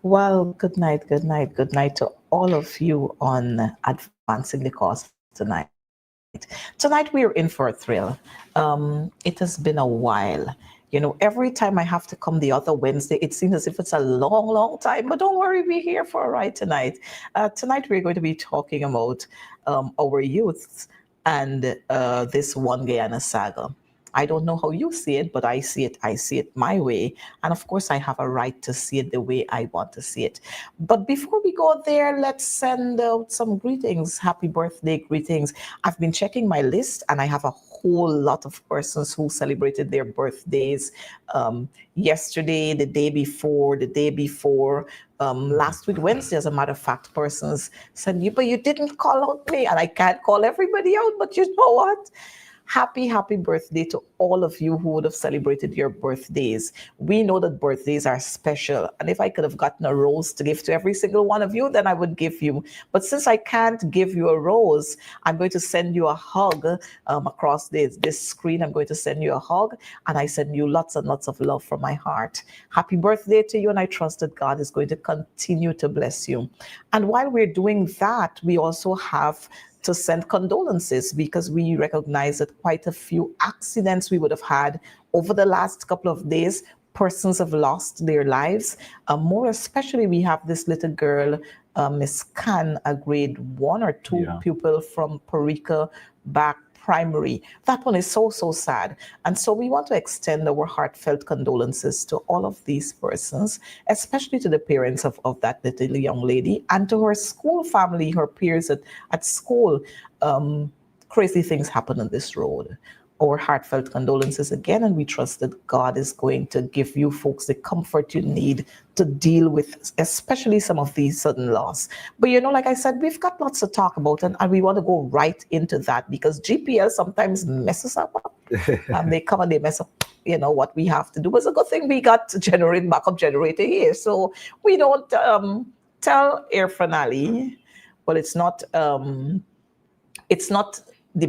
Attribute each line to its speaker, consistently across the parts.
Speaker 1: Well, good night to all of you on advancing the cause tonight. Tonight we are in for a thrill. It has been a while. Every time I have to come the other Wednesday, it seems as if it's a long time. But don't worry, we're here for a ride tonight. Tonight we're going to be talking about our youths and this One Guyana saga. I don't know how you see it, but I see it. I see it my way. And of course, I have a right to see it the way I want to see it. But before we go there, let's send out some greetings. Happy birthday greetings. I've been checking my list and I have a whole lot of persons who celebrated their birthdays yesterday, the day before. Last week, Wednesday, as a matter of fact, persons said, but you didn't call out me. And I can't call everybody out, but you know what? Happy birthday to all of you who would have celebrated your birthdays. We know that birthdays are special. And if I could have gotten a rose to give to every single one of you, then I would give you. But since I can't give you a rose, I'm going to send you a hug across this screen. I'm going to send you a hug. And I send you lots and lots of love from my heart. Happy birthday to you. And I trust that God is going to continue to bless you. And while we're doing that, we also have to send condolences because we recognize that quite a few accidents we would have had over the last couple of days. Persons have lost their lives. More especially, we have this little girl, Miss Khan, a grade 1 or 2 pupil from Parika back primary. That one is so sad. And so we want to extend our heartfelt condolences to all of these persons, especially to the parents of that little young lady and to her school family, her peers at school. Crazy things happen on this road. Our heartfelt condolences again, and we trust that God is going to give you folks the comfort you need to deal with, especially some of these sudden loss. But like I said, we've got lots to talk about, and we want to go right into that because GPL sometimes messes up. They come and they mess up, what we have to do. But it's a good thing we got backup generator here, so we don't tell Air Finale, but it's not the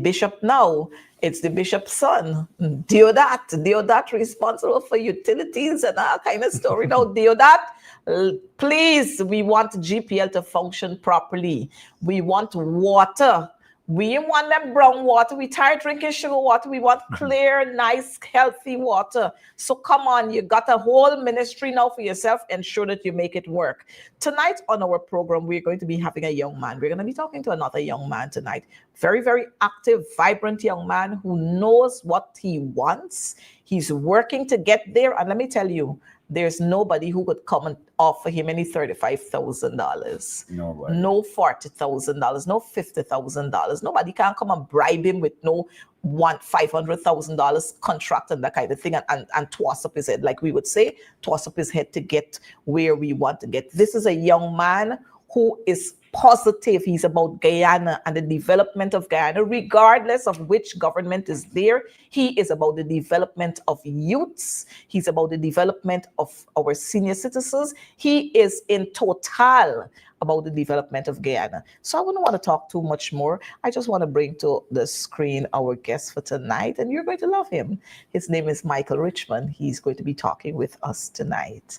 Speaker 1: bishop now. It's the bishop's son, Deodat responsible for utilities and all kind of story. Now, Deodat, please, we want GPL to function properly. We want water. We want them brown water. We tired drinking sugar water. We want clear, nice, healthy water. So come on, you got a whole ministry now for yourself. Ensure that you make it work. Tonight on our program, we're going to be having a young man. We're going to be talking to another young man tonight. Very, very active, vibrant young man who knows what he wants. He's working to get there. And let me tell you, there's nobody who could come and offer him any $35,000. No $40,000, no $50,000. Nobody can come and bribe him with no $500,000 contract and that kind of thing and toss up his head, like we would say, toss up his head to get where we want to get. This is a young man who is positive. He's about Guyana and the development of Guyana, regardless of which government is there. He is about the development of youths. He's about the development of our senior citizens. He is in total about the development of Guyana. So I wouldn't want to talk too much more. I just want to bring to the screen our guest for tonight, and you're going to love him. His name is Michael Richmond. He's going to be talking with us tonight.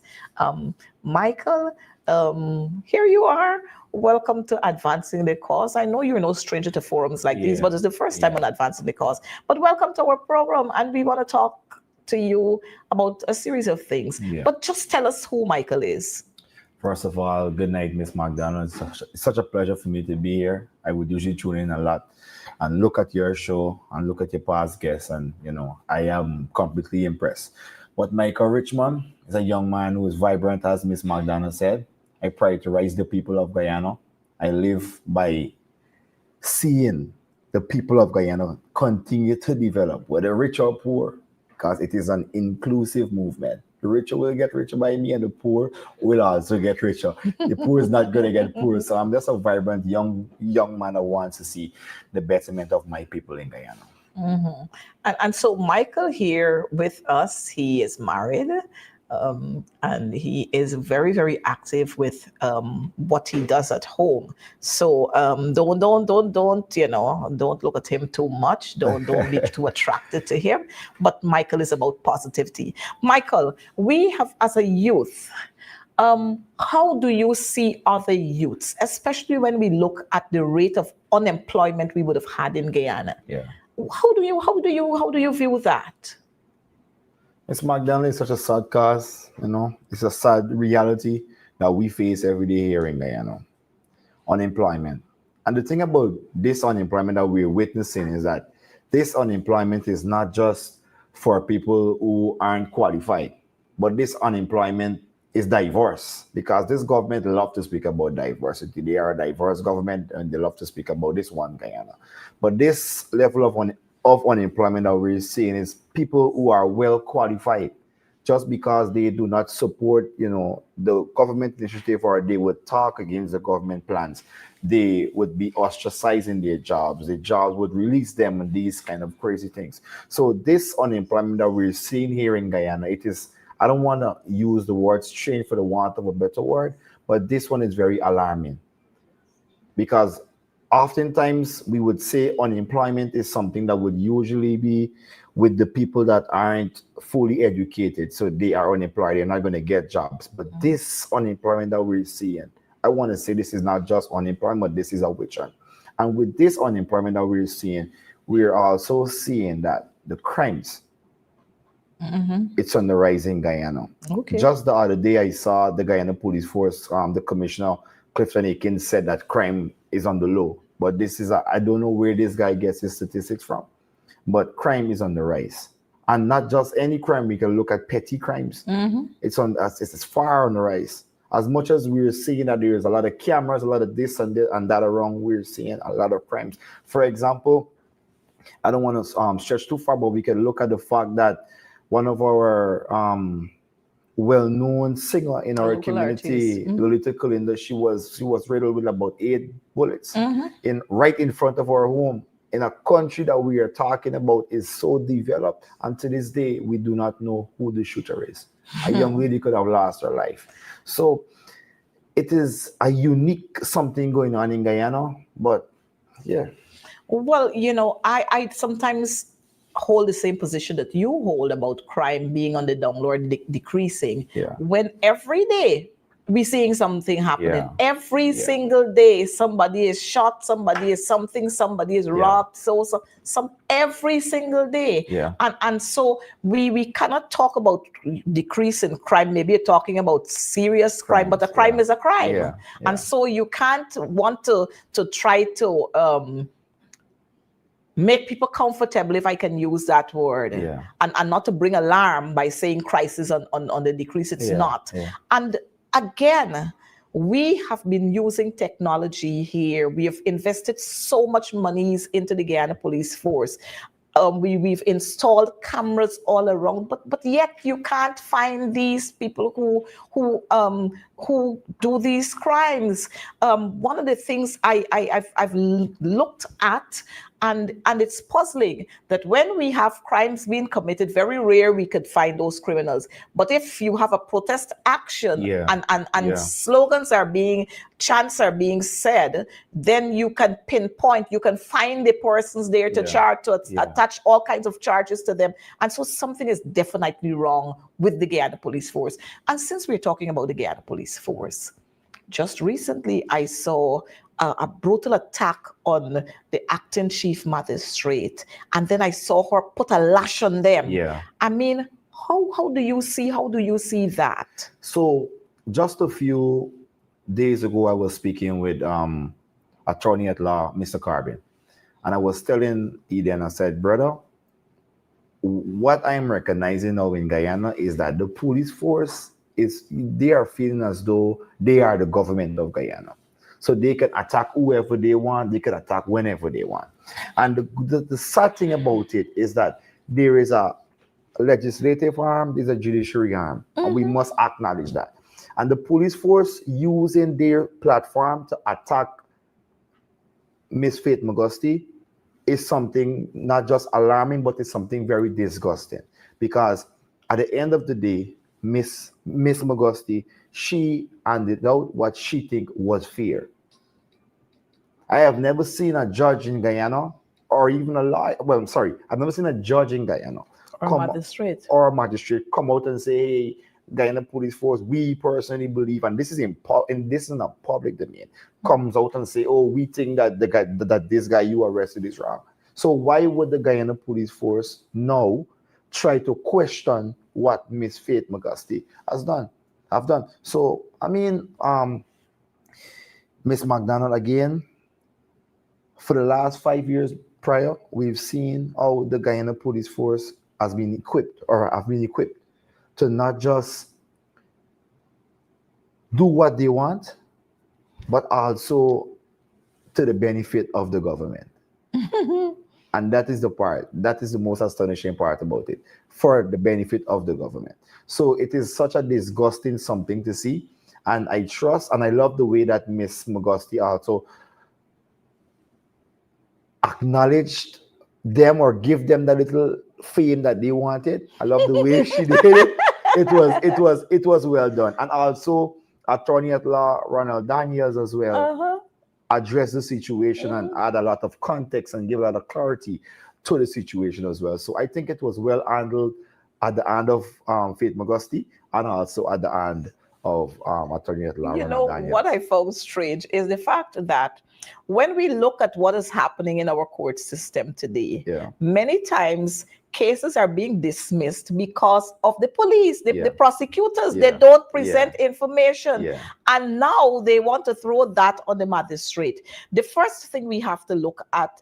Speaker 1: Michael, here you are. Welcome to Advancing the Cause. I know you're no stranger to forums like these, but it's the first time on Advancing the Cause. But welcome to our program, and we want to talk to you about a series of things. But just tell us who Michael is.
Speaker 2: First of all, good night, Miss McDonald. It's such a pleasure for me to be here. I would usually tune in a lot and look at your show and look at your past guests, and I am completely impressed. But Michael Richmond is a young man who is vibrant, as Miss McDonald said. I prioritize the people of Guyana. I live by seeing the people of Guyana continue to develop, whether rich or poor, because it is an inclusive movement. The richer will get richer by me, and the poor will also get richer. The poor is not going to get poor. So I'm just a vibrant young man who wants to see the betterment of my people in Guyana.
Speaker 1: Mm-hmm. And so Michael here with us, he is married. And he is very, very active with what he does at home. So don't look at him too much. Don't be too attracted to him. But Michael is about positivity. Michael, we have, as a youth, How do you see other youths, especially when we look at the rate of unemployment we would have had in Guyana?
Speaker 2: Yeah.
Speaker 1: How do you view that?
Speaker 2: Miss McDonald is such a sad cause, it's a sad reality that we face every day here in Guyana. Unemployment. And the thing about this unemployment that we're witnessing is that this unemployment is not just for people who aren't qualified, but this unemployment is diverse because this government love to speak about diversity. They are a diverse government and they love to speak about this one Guyana. But this level of unemployment that we're seeing is people who are well qualified just because they do not support, the government initiative or they would talk against the government plans. They would be ostracizing their jobs. The jobs would release them and these kind of crazy things. So this unemployment that we're seeing here in Guyana, it is, I don't want to use the word strange for the want of a better word, but this one is very alarming because oftentimes we would say unemployment is something that would usually be with the people that aren't fully educated. So they are unemployed, they're not going to get jobs. But this unemployment that we're seeing, I want to say this is not just unemployment, this is a witch hunt. And with this unemployment that we're seeing, we're also seeing that the crimes, it's on the rise in Guyana.
Speaker 1: Okay.
Speaker 2: Just the other day, I saw the Guyana Police Force, the Commissioner, Clifton Aikens, said that crime is on the low. But this is, I don't know where this guy gets his statistics from, but crime is on the rise. And not just any crime, we can look at petty crimes. It's far on the rise. As much as we're seeing that there's a lot of cameras, a lot of this and that around, we're seeing a lot of crimes. For example, I don't want to stretch too far, but we can look at the fact that one of our well-known singer in our community, Lolita Kalinda, she was riddled with about 8 bullets right in front of our home. In a country that we are talking about is so developed, and to this day we do not know who the shooter is. A young lady could have lost her life. So it is a unique something going on in Guyana, but yeah.
Speaker 1: Well, I sometimes hold the same position that you hold about crime being on the downward decreasing.
Speaker 2: Yeah.
Speaker 1: When every day we're seeing something happening.
Speaker 2: Yeah.
Speaker 1: Every single day somebody is shot, somebody is robbed, so some every single day.
Speaker 2: Yeah.
Speaker 1: And so we cannot talk about decrease in crime. Maybe you're talking about serious crime, but a crime is a crime.
Speaker 2: Yeah.
Speaker 1: And so you can't want to try to make people comfortable, if I can use that word, and not to bring alarm by saying crisis on the decrease. It's not. Yeah. And again, we have been using technology here. We have invested so much monies into the Guyana Police Force. We've installed cameras all around, but yet you can't find these people who do these crimes. One of the things I've looked at, and it's puzzling that when we have crimes being committed, very rare we could find those criminals. But if you have a protest action and slogans chants are being said, then you can pinpoint, you can find the persons there to attach all kinds of charges to them. And so something is definitely wrong with the Guyana Police Force. And since we're talking about the Guyana Police Force, just recently I saw a brutal attack on the acting chief magistrate, and then I saw her put a lash on them.
Speaker 2: Yeah.
Speaker 1: I mean, how do you see that?
Speaker 2: So just a few days ago, I was speaking with attorney at law, Mr. Carbin, and I was telling Eden, I said, brother, what I'm recognizing now in Guyana is that the police force they are feeling as though they are the government of Guyana. So they can attack whoever they want, they can attack whenever they want. And the sad thing about it is that there is a legislative arm, there's a judiciary arm, and we must acknowledge that. And the police force using their platform to attack Miss Faith Magusti is something not just alarming, but it's something very disgusting. Because at the end of the day, Miss Magusti, she handed out what she think was fair. I have never seen a judge in Guyana or even a lawyer. Well, I'm sorry, I've never seen a judge in Guyana
Speaker 1: or magistrate
Speaker 2: come out and say, hey, Guyana Police Force, we personally believe, and this is this is in a public domain, comes out and say, oh, we think that the guy that this guy you arrested is wrong. So why would the Guyana Police Force now try to question what Miss Faith McGusty have done? So I mean, Miss McDonald, again, for the last 5 years prior, we've seen how the Guyana Police Force has been equipped to not just do what they want, but also to the benefit of the government. And that is the most astonishing part about it, for the benefit of the government. So it is such a disgusting something to see. And I trust and I love the way that Miss McGusty also acknowledged them or give them the little fame that they wanted. I love the way she did it. It was well done. And also Attorney at Law Ronald Daniels as well address the situation and add a lot of context and give a lot of clarity to the situation as well. So I think it was well handled at the end of Faith McGusty and also at the end of Attorney at Law Ronald Daniels.
Speaker 1: What I found strange is the fact that when we look at what is happening in our court system today, many times cases are being dismissed because of the police, the prosecutors. They don't present information. And now they want to throw that on the magistrate. The first thing we have to look at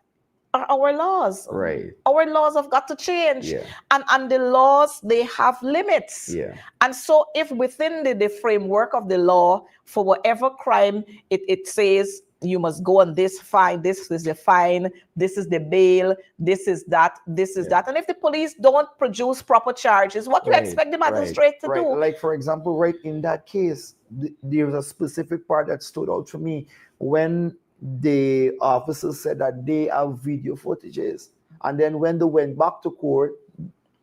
Speaker 1: are our laws.
Speaker 2: Right.
Speaker 1: Our laws have got to change. And the laws, they have limits. And so if within the framework of the law, for whatever crime it says, you must go on this fine, this is the fine, this is the bail, this is that, this is that. And if the police don't produce proper charges, what do you expect the magistrate to do?
Speaker 2: Like, for example, right in that case, there was a specific part that stood out to me when the officers said that they have video footages. And then when they went back to court,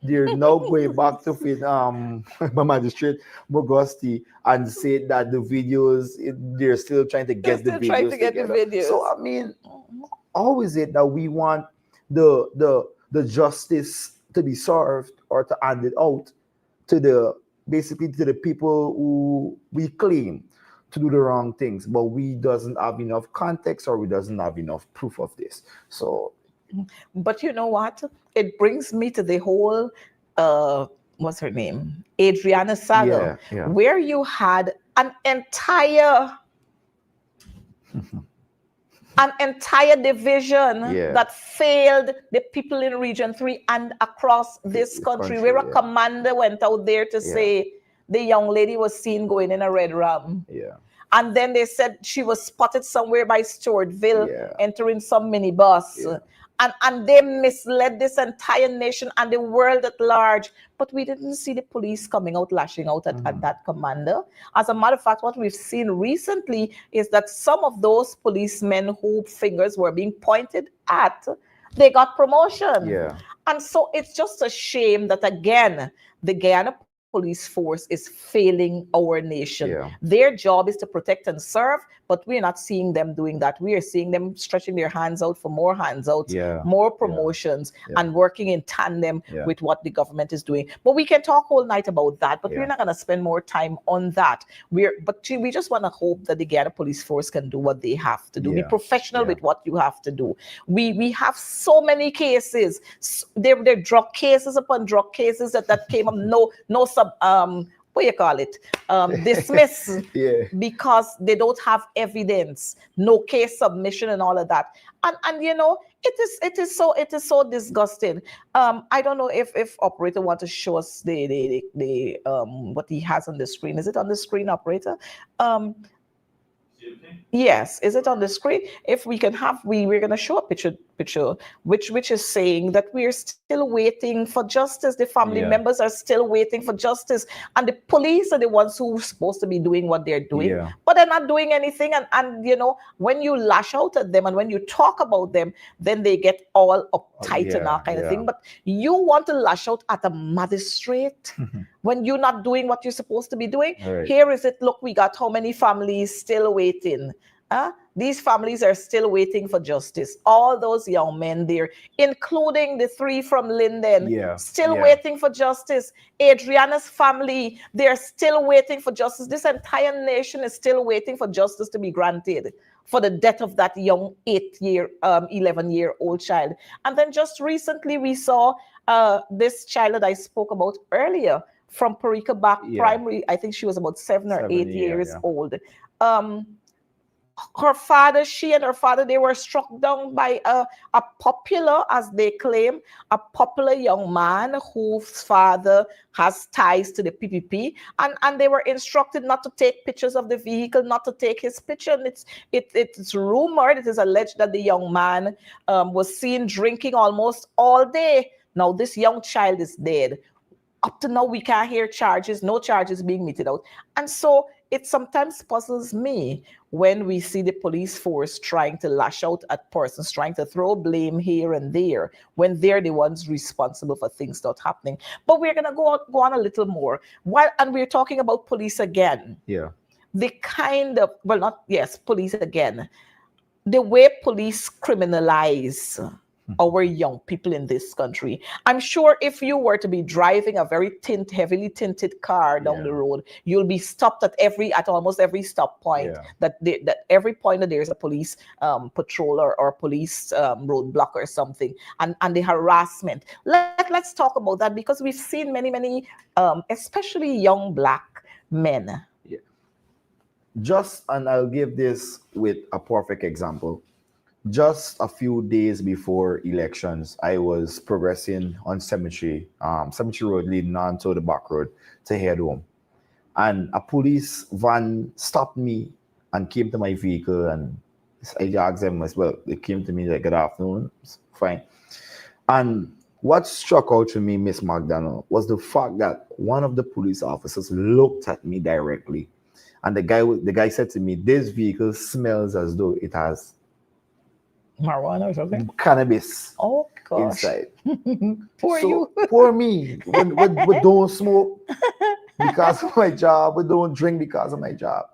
Speaker 2: they're now going back to Magistrate McGusty and say that the videos, they're still trying to get the videos together. So I mean, how is it that we want the justice to be served or to hand it out to the people who we claim to do the wrong things, but we doesn't have enough context or we doesn't have enough proof of this? So,
Speaker 1: but you know what? It brings me to the whole, what's her name? Adriana saga, where you had an entire division that failed the people in Region 3 and across this country, where a commander went out there to say the young lady was seen going in a red Ram. And then they said she was spotted somewhere by Stewartville entering some minibus. And they misled this entire nation and the world at large. But we didn't see the police coming out, lashing out at that commander. As a matter of fact, what we've seen recently is that some of those policemen whose fingers were being pointed at, they got promotion. And so it's just a shame that, again, the Guyana Police Force is failing our nation. Their job is to protect and serve, but we're not seeing them doing that. We are seeing them stretching their hands out for more handouts, more promotions, and working in tandem with what the government is doing. But we can talk all night about that, but we're not going to spend more time on that. We just want to hope that the Guyana Police Force can do what they have to do. Be professional with what you have to do. We have so many cases. They're drug cases upon drug cases that came up. No what you call it? Dismiss because they don't have evidence, no case submission and all of that. And you know, it is so disgusting. I don't know if operator want to show us the what he has on the screen. Is it on the screen, operator? Yes, is it on the screen? If we can have, we're going to show a picture which is saying that we're still waiting for justice. The family members are still waiting for justice, and the police are the ones who are supposed to be doing what they're doing, but they're not doing anything. And you know, when you lash out at them and when you talk about them, then they get all uptight and that kind of thing. But you want to lash out at a magistrate when you're not doing what you're supposed to be doing. Here is it. Look, we got how many families still waiting. These families are still waiting for justice. All those young men there, including the 3 from Linden, still waiting for justice. Adriana's family, they're still waiting for justice. This entire nation is still waiting for justice to be granted for the death of that young 11-year-old child. And then just recently we saw this child that I spoke about earlier from Parika Bach Primary. I think she was about 7 or 8 years old. Her father, she and her father, they were struck down by a popular, as they claim, a popular young man whose father has ties to the PPP, and they were instructed not to take pictures of the vehicle, not to take his picture. And it's rumored, it is alleged that the young man was seen drinking almost all day. Now this young child is dead. Up to now, we can't hear charges, no charges being meted out. And so it sometimes puzzles me when we see the police force trying to lash out at persons, trying to throw blame here and there, when they're the ones responsible for things not happening. But we're going to go on a little more. And we're talking about police again.
Speaker 2: Yeah.
Speaker 1: The kind of, police again. The way police criminalize our young people in this country. I'm sure if you were to be driving a very heavily tinted car down the road, you'll be stopped at almost every stop point. That every point that there's a police patroller or police roadblock or something, and the harassment. Let's talk about that, because we've seen many especially young Black men.
Speaker 2: And I'll give this with a perfect example. Just a few days before elections, I was progressing on Cemetery Road, leading on to the back road to head home. And a police van stopped me and came to my vehicle, and I asked them as well. They came to me like, "Good afternoon," fine. And what struck out to me, Miss McDonald, was the fact that one of the police officers looked at me directly. And the guy said to me, "This vehicle smells as though it has
Speaker 1: marijuana or something?
Speaker 2: Cannabis."
Speaker 1: Oh gosh.
Speaker 2: Inside.
Speaker 1: You.
Speaker 2: Poor me. We don't smoke because of my job. We don't drink because of my job.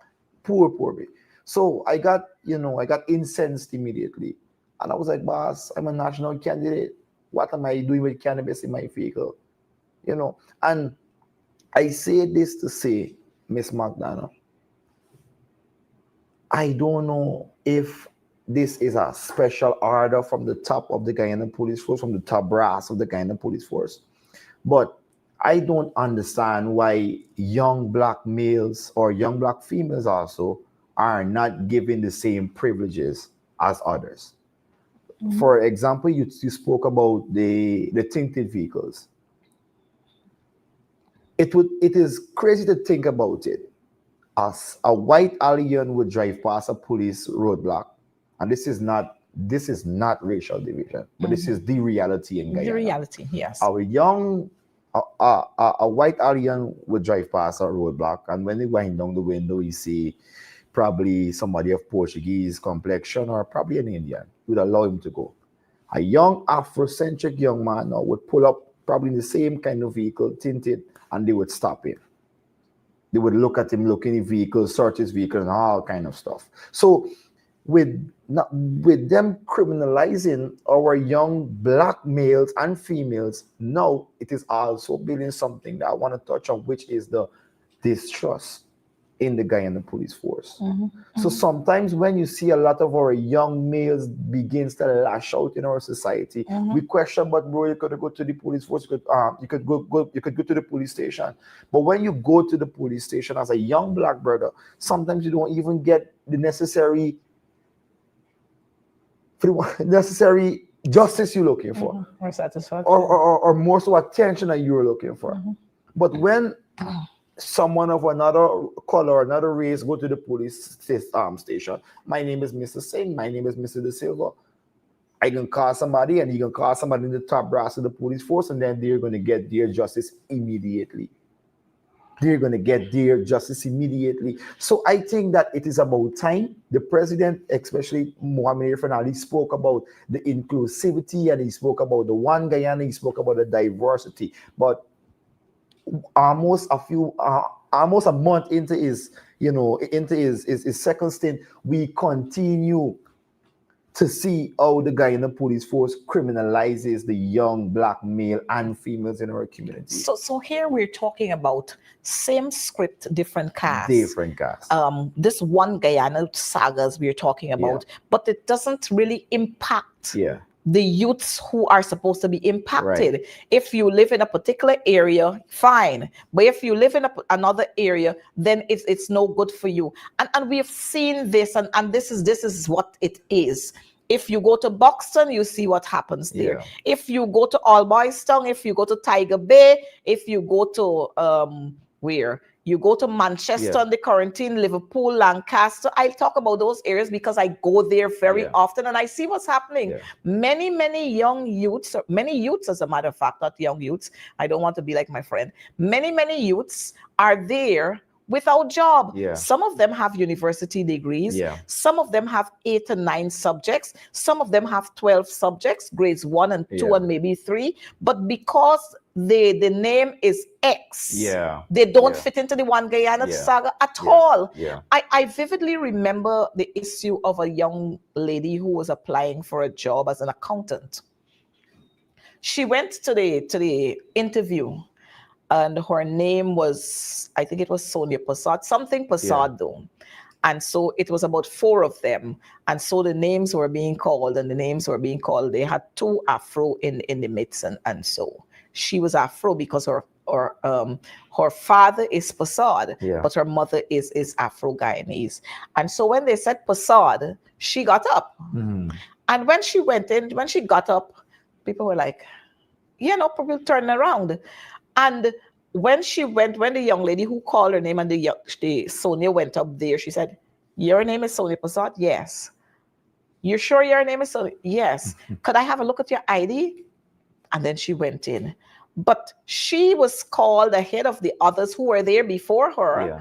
Speaker 2: Poor me. So I got incensed immediately. And I was like, "Boss, I'm a national candidate. What am I doing with cannabis in my vehicle?" And I say this to say, Miss McDonald, I don't know if this is a special order from the top of the Guyana Police Force, from the top brass of the Guyana Police Force. But I don't understand why young Black males or young Black females also are not given the same privileges as others. Mm-hmm. For example, you spoke about the tinted vehicles. It is crazy to think about it. As a white alien would drive past a police roadblock, and this is not racial division, but this is the reality in Guyana.
Speaker 1: The reality, yes.
Speaker 2: A white alien would drive past a roadblock, and when they wind down the window, you see probably somebody of Portuguese complexion or probably an Indian. Would allow him to go. A young Afrocentric young man would pull up probably in the same kind of vehicle, tinted, and they would stop him. They would look at him, look in the vehicle, search his vehicle, and all kind of stuff. So with them criminalizing our young Black males and females, now it is also building something that I want to touch on, which is the distrust in the Guyana Police Force. Mm-hmm. So sometimes when you see a lot of our young males begins to lash out in our society, we question, but bro, you could go to the police force, you could go to the police station. But when you go to the police station as a young Black brother, sometimes you don't even get the necessary justice you're looking for,
Speaker 1: or satisfaction,
Speaker 2: or more so attention that you're looking for. But when someone of another color, another race, go to the police station, my name is Mr. Singh, my name is Mr. De Silva, I can call somebody, and you can call somebody in the top brass of the police force, and then they're going to get their justice immediately. So I think that it is about time. The president, especially Mohamed Irfan Ali, spoke about the inclusivity, and he spoke about the One Guyana, he spoke about the diversity. But almost a almost a month into his, into his second stint, we continue to see how the Guyana police force criminalizes the young black male and females in our community.
Speaker 1: So here we're talking about same script, different cast.
Speaker 2: Different cast.
Speaker 1: This One Guyana sagas we're talking about, but it doesn't really impact the youths who are supposed to be impacted.
Speaker 2: Right.
Speaker 1: If you live in a particular area, fine. But if you live in another area, then it's no good for you. And we've seen this, and this is what it is. If you go to Buxton, you see what happens there.
Speaker 2: Yeah.
Speaker 1: If you go to Alboystown, if you go to Tiger Bay, if you go to where? You go to Manchester, the Quarantine, Liverpool, Lancaster. I talk about those areas because I go there very often and I see what's happening.
Speaker 2: Yeah.
Speaker 1: Many young youths, many youths as a matter of fact, not young youths. I don't want to be like my friend. Many youths are there without job.
Speaker 2: Yeah.
Speaker 1: Some of them have university degrees.
Speaker 2: Yeah.
Speaker 1: Some of them have 8 and 9 subjects. Some of them have 12 subjects, grades 1 and 2 and maybe 3. But because the name is X, they don't fit into the One Guyana saga at all.
Speaker 2: Yeah.
Speaker 1: I vividly remember the issue of a young lady who was applying for a job as an accountant. She went to the interview, and her name was, I think it was Sonia Passad, something Passad though. And so it was about 4 of them. And so the names were being called. They had 2 Afro in the midst. And so she was Afro because her father is Passad, but her mother is Afro-Guyanese. And so when they said Passad, she got up.
Speaker 2: Mm-hmm.
Speaker 1: And when she got up, people were like, people turn around. And when the young lady who called her name and the Sonia went up there, she said, "Your name is Sonia Passad?" "Yes." "You sure your name is Sonia?" "Yes." "Could I have a look at your ID?" And then she went in. But she was called ahead of the others who were there before her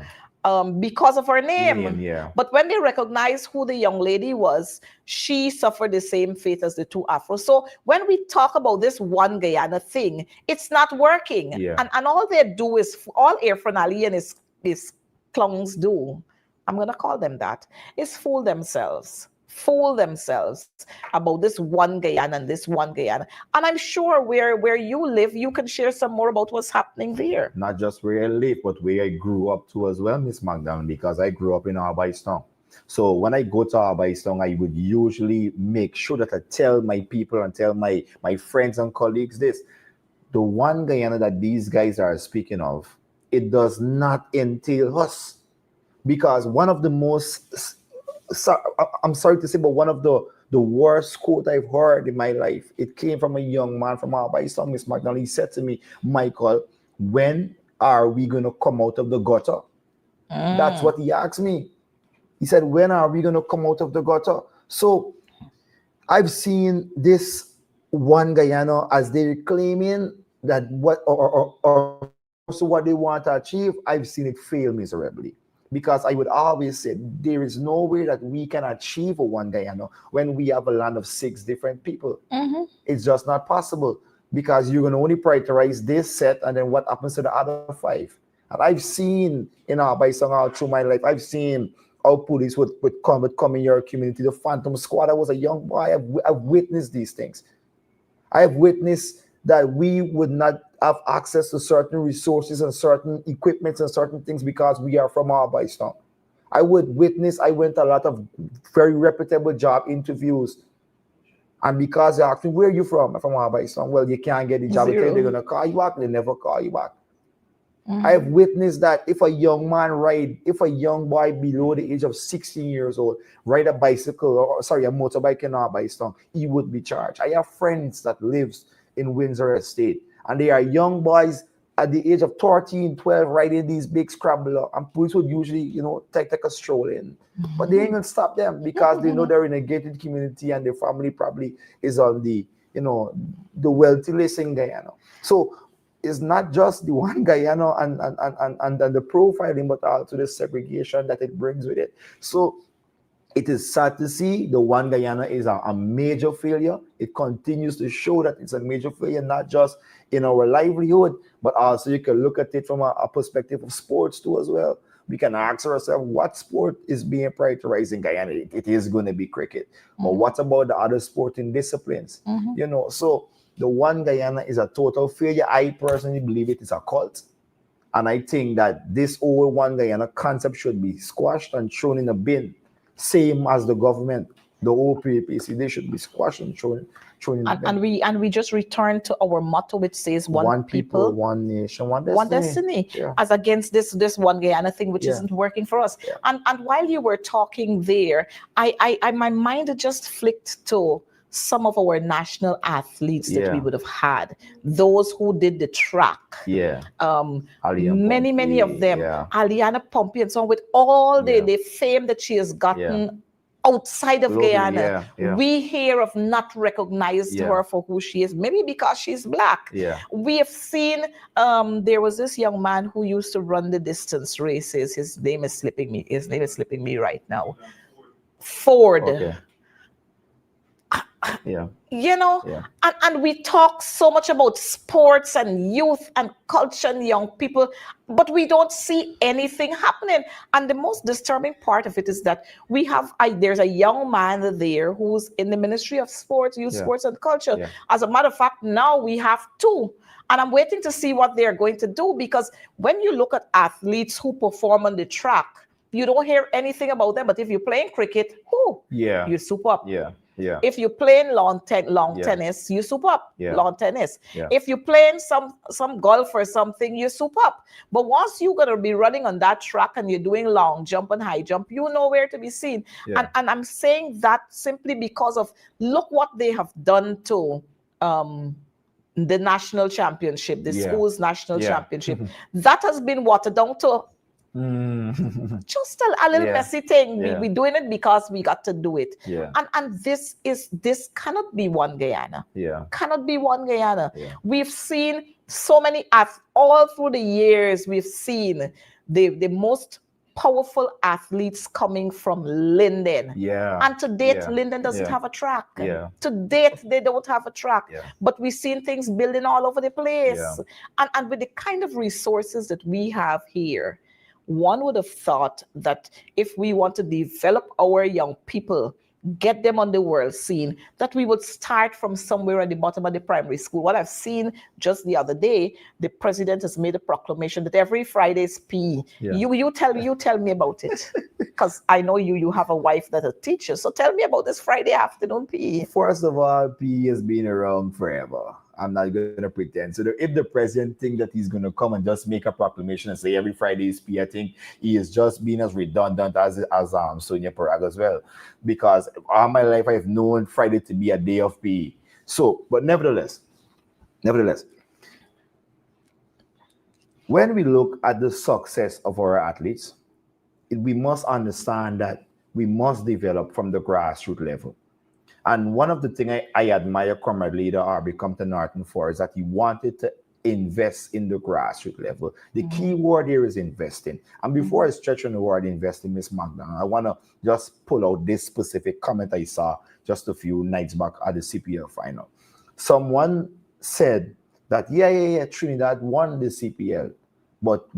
Speaker 1: because of her name. But when they recognized who the young lady was, she suffered the same fate as the 2 Afro. So when we talk about this One Guyana thing, it's not working. And all they do is, all Airfronali and his clowns do, I'm going to call them that, is fool themselves about this One Guyana and this One Guyana. And I'm sure where you live, you can share some more about what's happening there.
Speaker 2: Not just where I live, but where I grew up too as well, Miss McDonald, because I grew up in Alboystown. So when I go to Alboystown, I would usually make sure that I tell my people and tell my friends and colleagues this. The One Guyana that these guys are speaking of, it does not entail us. Because one of the most... I'm sorry to say, but one of the worst quote I've heard in my life, it came from a young man from Alboystown, Miss McDonald. He said to me, "Michael, when are we going to come out of the gutter?" That's what he asked me. He said, "When are we going to come out of the gutter?" So I've seen this One Guyana as they're claiming that what they want to achieve. I've seen it fail miserably. Because I would always say there is no way that we can achieve a One Guyana when we have a land of 6 different people.
Speaker 1: Mm-hmm.
Speaker 2: It's just not possible, because you're going to only prioritize this set, and then what happens to the other 5? And I've seen in Alboystown all through my life, I've seen how police would come in your community. The Phantom Squad, I was a young boy. I've witnessed these things. I have witnessed that we would not have access to certain resources and certain equipments and certain things because we are from Alboystown. I went a lot of very reputable job interviews, and because they asked me, "Where are you from?" "I'm from Alboystown." "Well, you can't get the job. They're going to call you back." They never call you back. I have witnessed that if a young boy below the age of 16 years old ride a motorbike in Alboystown, he would be charged. I have friends that lives in Windsor Estate, and they are young boys at the age of 13, 12, riding these big scrambler, and police would usually, take a stroll in. But they ain't gonna stop them because they know they're in a gated community and their family probably is on the wealthy list in Guyana. So it's not just the One Guyana and the profiling, but also the segregation that it brings with it. So It is sad to see the One Guyana is a major failure. It continues to show that it's a major failure, not just in our livelihood, but also you can look at it from a perspective of sports too as well. We can ask ourselves, what sport is being prioritized in Guyana? It is going to be cricket. But what about the other sporting disciplines? You know, so the One Guyana is a total failure. I personally believe it is a cult. And I think that this whole One Guyana concept should be squashed and thrown in a bin. Same as the government, the whole PAPC, they should be squashed and thrown in the bin.
Speaker 1: And we just return to our motto, which says one people,
Speaker 2: one nation, one destiny.
Speaker 1: One destiny.
Speaker 2: Yeah.
Speaker 1: As against this One Guyana thing, which isn't working for us.
Speaker 2: Yeah.
Speaker 1: And while you were talking there, I my mind just flicked to some of our national athletes that we would have had, those who did the track.
Speaker 2: Yeah.
Speaker 1: Many of them. Yeah. Aliana Pompey and so on, with all the fame that she has gotten outside of Guyana. We hear of not recognized her for who she is, maybe because she's Black. We have seen there was this young man who used to run the distance races. His name is slipping me right now. Ford.
Speaker 2: Okay.
Speaker 1: You know, and we talk so much about sports and youth and culture and young people, but we don't see anything happening. And the most disturbing part of it is that we have there's a young man there who's in the Ministry of Sports, Youth, Sports and Culture. As a matter of fact, now we have two. And I'm waiting to see what they're going to do, because when you look at athletes who perform on the track, you don't hear anything about them. But if you're playing cricket, you soup up. If you're playing lawn tennis, you soup up. Lawn tennis. If you're playing some golf or something, you soup up. But once you're gonna be running on that track and you're doing long jump and high jump, you know where to be seen. And I'm saying that simply because of look what they have done to the national championship, the school's national championship. That has been watered down to just a little messy thing. We're doing it because we got to do it. And this cannot be One Guyana. Cannot be One Guyana. We've seen so many all through the years. We've seen the most powerful athletes coming from Linden. And to date, Linden doesn't have a track. To date, they don't have a track. But we've seen things building all over the place. And with the kind of resources that we have here, one would have thought that if we want to develop our young people, get them on the world scene, that we would start from somewhere at the bottom of the primary school. What I've seen just the other day, the president has made a proclamation that every Friday is PE. You tell me about it, because I know you have a wife that's a teacher. So tell me about this Friday afternoon PE.
Speaker 2: First of all, PE has been around forever. I'm not going to pretend. So if the president thinks that he's going to come and just make a proclamation and say every Friday is PE, I think he is just being as redundant as Sonia Parag as well. Because all my life I've known Friday to be a day of PE. So, but nevertheless, when we look at the success of our athletes, we must understand that we must develop from the grassroots level. And one of the things I admire Comrade Leader R.B. Compton Norton for is that he wanted to invest in the grassroots level. The key word here is investing. And before I stretch on the word investing, Ms. McDonald, I want to just pull out this specific comment I saw just a few nights back at the CPL final. Someone said that, Trinidad won the CPL, but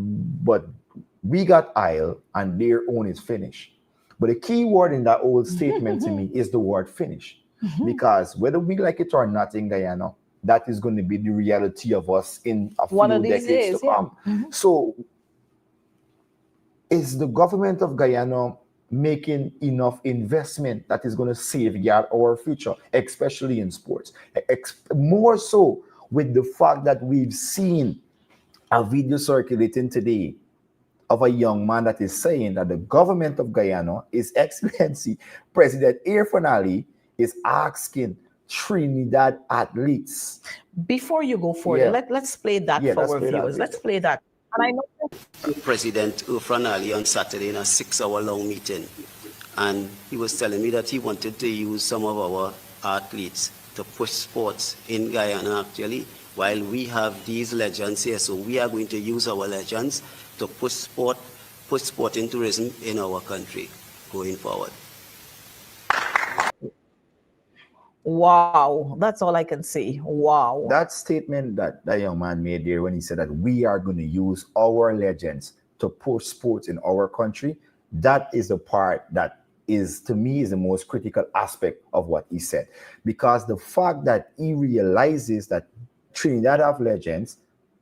Speaker 2: we got Isle and their own is finished. But the key word in that old statement to me is the word finish. Because whether we like it or not in Guyana, that is going to be the reality of us in a few decades to come. So is the government of Guyana making enough investment that is going to safeguard our future, especially in sports? More so with the fact that we've seen a video circulating today of a young man that is saying that the government of Guyana, His Excellency President Irfan Ali, is asking Trinidad athletes.
Speaker 1: Before you go forward, let's play that for our viewers. Let's play that. And I know
Speaker 3: President Irfan Ali on Saturday in a 6-hour-long meeting, and he was telling me that he wanted to use some of our athletes to push sports in Guyana, actually, while we have these legends here. So we are going to use our legends to push sporting tourism in our country going forward.
Speaker 1: Wow, that's all I can say. Wow.
Speaker 2: That statement that that young man made there when he said that we are going to use our legends to push sports in our country, that is the part that is, to me, is the most critical aspect of what he said. Because the fact that he realizes that Trinidad have legends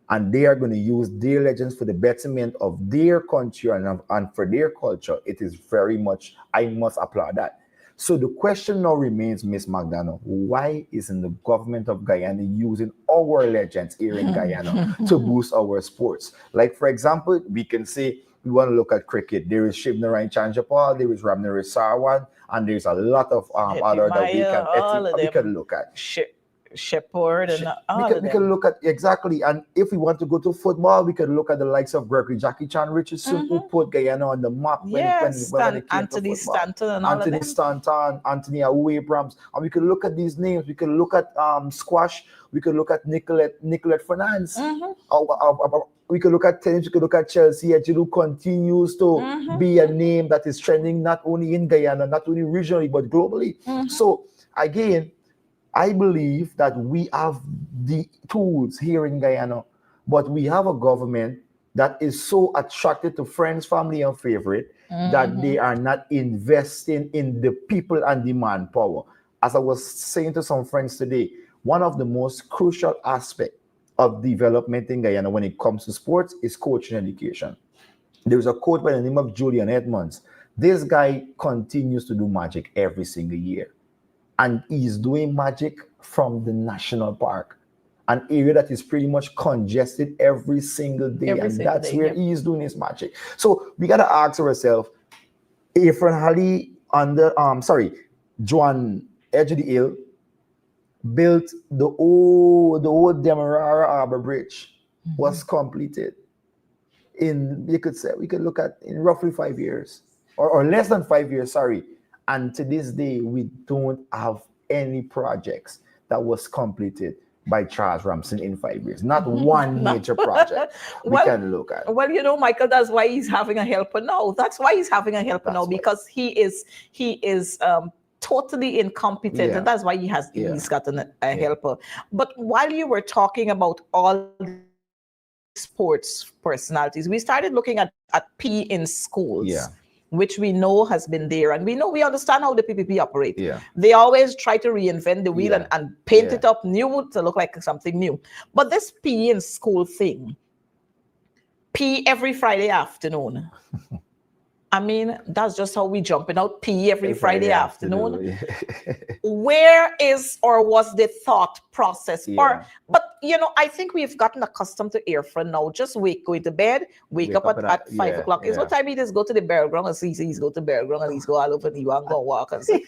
Speaker 2: and they are going to use their legends for the betterment of their country and for their culture, it is very much, I must applaud that. So the question now remains, Miss McDonald, why isn't the government of Guyana using our legends here in Guyana to boost our sports? Like, for example, we can say we want to look at cricket. There is Shivnarine Chanjapal, there is Ramnari Sarwan, and there's a lot of other that we can look at.
Speaker 1: Shepherd and all
Speaker 2: we
Speaker 1: of them.
Speaker 2: can look at, exactly. And if we want to go to football, we can look at the likes of Gregory Jackie Chan Richardson, who put Guyana on the map when it came
Speaker 1: Anthony
Speaker 2: to football.
Speaker 1: Stanton and all of
Speaker 2: Anthony
Speaker 1: them.
Speaker 2: Stanton, Anthony Awu Abrams. And we can look at these names. We can look at squash. We can look at Nicolette Finance. We can look at tennis. We can look at Chelsea Edge, who continues to be a name that is trending not only in Guyana, not only regionally, but globally. So again, I believe that we have the tools here in Guyana, but we have a government that is so attracted to friends, family, and favorite that they are not investing in the people and the manpower. As I was saying to some friends today, one of the most crucial aspects of development in Guyana when it comes to sports is coaching education. There's a coach by the name of Julian Edmonds. This guy continues to do magic every single year. And he's doing magic from the national park, an area that is pretty much congested every single day. That's where he is doing his magic. So we got to ask ourselves, Efren Halley Joan Edge of the Hill built the old Demerara Arbor Bridge, was completed in, we could look at in roughly 5 years or less than 5 years, sorry. And to this day, we don't have any projects that was completed by Charles Ramsden in 5 years. Not one major project we can look at.
Speaker 1: Well, Michael, that's why he's having a helper now. That's why he's having a helper now, because he is totally incompetent, and that's why he's gotten a helper. But while you were talking about all sports personalities, we started looking at P in schools. Which we know has been there, and we understand how the PPP operate. They always try to reinvent the wheel and paint it up new to look like something new. But this PE in school thing, PE every Friday afternoon. I mean, that's just how we jumping out, PE every Friday afternoon. Where is or was the thought process? But I think we've gotten accustomed to Efren now. Just going to bed, wake up at 5 o'clock. Is what time he just go to the burial ground and see he's go to the burial ground and he's go all over and he want to go walk and see.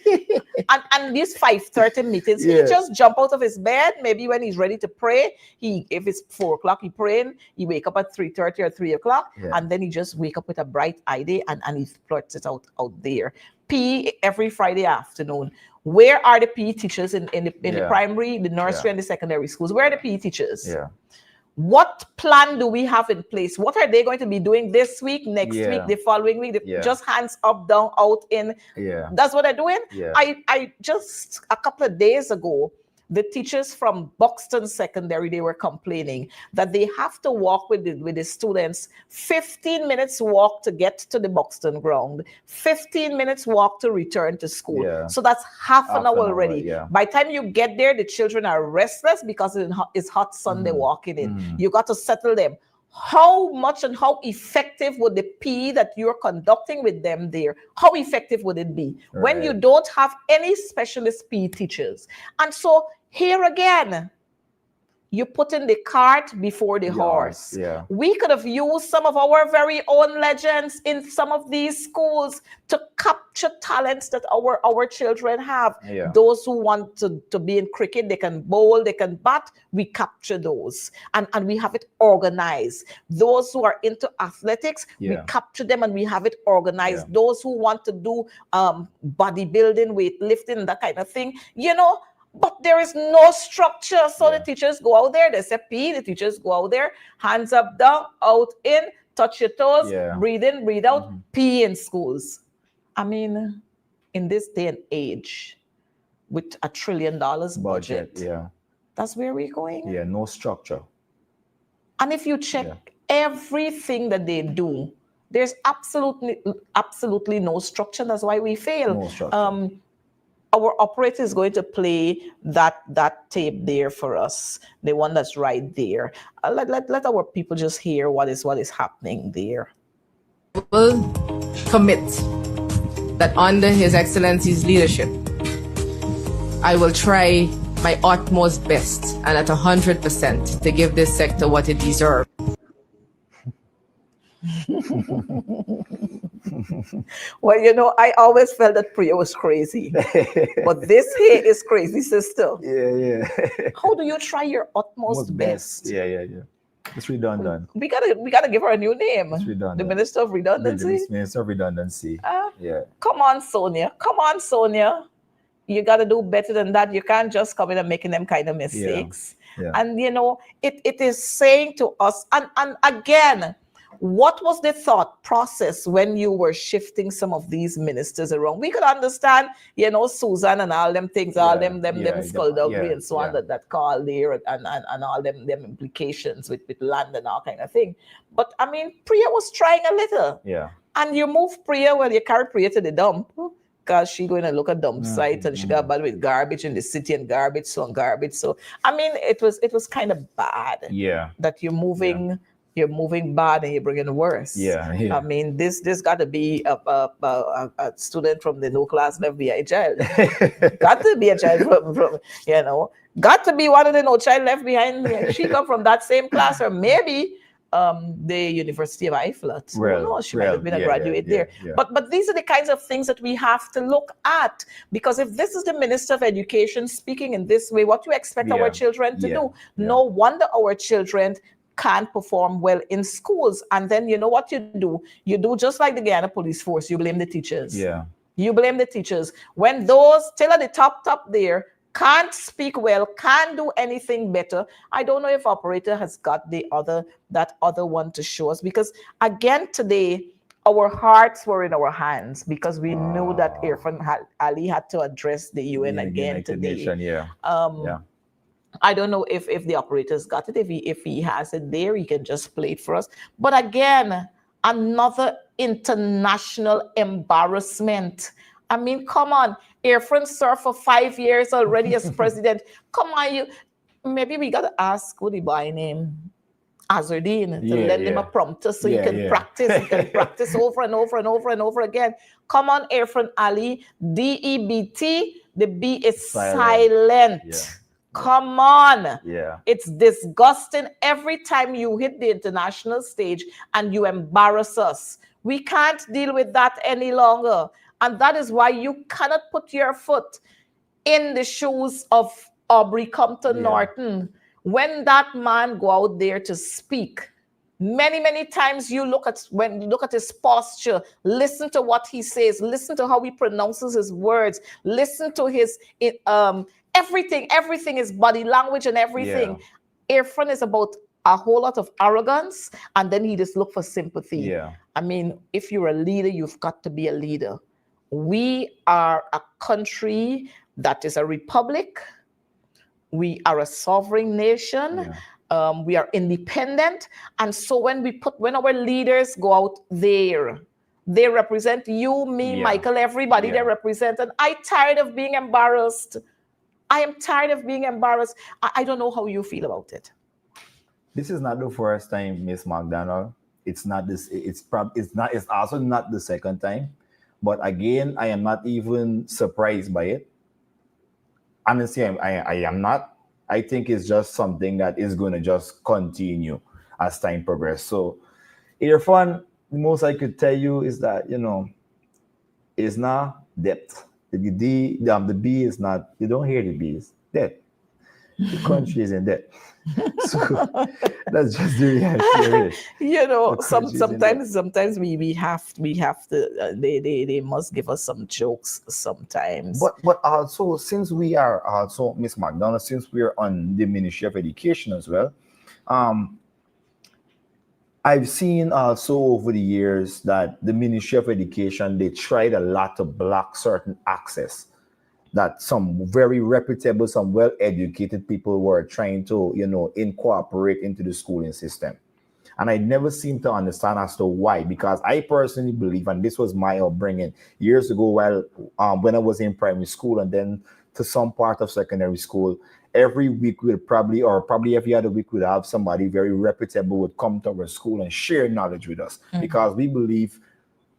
Speaker 1: and these 5:30 meetings, he just jump out of his bed. Maybe when he's ready to pray, if it's 4 o'clock, he praying. He wake up at 3:30 or 3 o'clock, and then he just wake up with a bright idea and he plots it out there. PE every Friday afternoon. Where are the PE teachers in the primary, the nursery, and the secondary schools? Where are the PE teachers? What plan do we have in place? What are they going to be doing this week, next week, the following week? Just hands up, down, out, in. That's what they're doing. I just a couple of days ago, the teachers from Buxton Secondary, they were complaining that they have to walk with the students 15 minutes walk to get to the Buxton ground, 15 minutes walk to return to school. So that's half an hour already. By the time you get there, the children are restless because it's hot Sunday walking in. You got to settle them. How much and how effective would the PE that you're conducting with them there, how effective would it be when you don't have any specialist PE teachers? And so here again, you put in the cart before the horse. We could have used some of our very own legends in some of these schools to capture talents that our children have. Those who want to be in cricket, they can bowl, they can bat, we capture those. And we have it organized. Those who are into athletics, we capture them and we have it organized. Those who want to do bodybuilding, weightlifting, that kind of thing, but there is no structure. So the teachers go out there, they say PE, the teachers go out there, hands up, down, out, in, touch your toes, breathe in, breathe out, PE in schools. I mean, in this day and age, with $1 trillion budget.
Speaker 2: Yeah.
Speaker 1: That's where we're going.
Speaker 2: Yeah, no structure.
Speaker 1: And if you check everything that they do, there's absolutely no structure. That's why we fail.
Speaker 2: No structure.
Speaker 1: Our operator is going to play that tape there for us, the one that's right there. Let our people just hear what is happening there.
Speaker 4: Will commit that under His Excellency's leadership, I will try my utmost best and at 100% to give this sector what it deserves.
Speaker 1: Well, you know, I always felt that Priya was crazy, but this here is crazy, sister.
Speaker 2: Yeah.
Speaker 1: How do you try your utmost best?
Speaker 2: Yeah. It's redundant.
Speaker 1: We gotta give her a new name.
Speaker 2: It's redundant.
Speaker 1: The Minister of Redundancy.
Speaker 2: The Minister of Redundancy. Yeah.
Speaker 1: Come on, Sonia. You gotta do better than that. You can't just come in and making them kind of mistakes.
Speaker 2: Yeah.
Speaker 1: And you know, it is saying to us, and again, what was the thought process when you were shifting some of these ministers around? We could understand, you know, Susan and all them things, all them skullduggery and so on that call there and all them implications with land and all kind of thing. But I mean, Priya was trying a little.
Speaker 2: Yeah.
Speaker 1: And you move Priya, well, you carry Priya to the dump because she going to look at dump site and she got bad with garbage in the city and garbage. So I mean, it was kind of bad.
Speaker 2: Yeah.
Speaker 1: That you're moving. You're moving bad and you're bringing worse.
Speaker 2: Yeah.
Speaker 1: I mean, this got to be a student from the no class left behind child. Got to be a child from you know. Got to be one of the no child left behind. She come from that same class, or maybe the University of Eifflet. Who knows? She might have been a graduate there.
Speaker 2: Yeah.
Speaker 1: But these are the kinds of things that we have to look at, because if this is the Minister of Education speaking in this way, what do you expect our children to do? No wonder our children can't perform well in schools. And then you know what you do? You do just like the Guyana Police Force. You blame the teachers.
Speaker 2: Yeah.
Speaker 1: You blame the teachers. When those still at the top there can't speak well, can't do anything better. I don't know if operator has got that other one to show us, because again today our hearts were in our hands because we knew that Irfan Ali had to address the UN again today. I don't know if the operators got it. If he has it there, he can just play it for us. But again, another international embarrassment. I mean, come on. Irfan served for 5 years already as president. Come on, maybe we got to ask what the boy name, Azardine, to lend him a prompter so he can practice. He can practice over and over and over and over again. Come on, Irfan Ali. DEBT, the B is silent.
Speaker 2: Yeah.
Speaker 1: Come on.
Speaker 2: Yeah.
Speaker 1: It's disgusting every time you hit the international stage and you embarrass us. We can't deal with that any longer. And that is why you cannot put your foot in the shoes of Aubrey Compton Norton. When that man go out there to speak, many times you look at his posture, listen to what he says, listen to how he pronounces his words, listen to his everything is body language and everything. Irfan is about a whole lot of arrogance, and then he just look for sympathy.
Speaker 2: Yeah.
Speaker 1: I mean, if you're a leader, you've got to be a leader. We are a country that is a republic. We are a sovereign nation. We are independent. And so when our leaders go out there, they represent you, me, Michael, everybody they represent. And I'm tired of being embarrassed. I am tired of being embarrassed. I don't know how you feel about it.
Speaker 2: This is not the first time, Miss McDonald. It's not this. It's also not the second time. But again, I am not even surprised by it. Honestly, I am not. I think it's just something that is going to just continue as time progresses. So, Irfan, the most I could tell you is that, it's not depth. The B is not, you don't hear the B, it's depth. The country is in debt. So that's just the reality.
Speaker 1: Sometimes we have to. They must give us some jokes sometimes.
Speaker 2: But also, since we are also Miss McDonald, since we are on the Ministry of Education as well, I've seen also over the years that the Ministry of Education, they tried a lot to block certain access that some very reputable, some well-educated people were trying to, incorporate into the schooling system. And I never seem to understand as to why, because I personally believe, and this was my upbringing years ago, when I was in primary school and then to some part of secondary school, every week we'd probably every other week we'd have somebody very reputable would come to our school and share knowledge with us, because we believe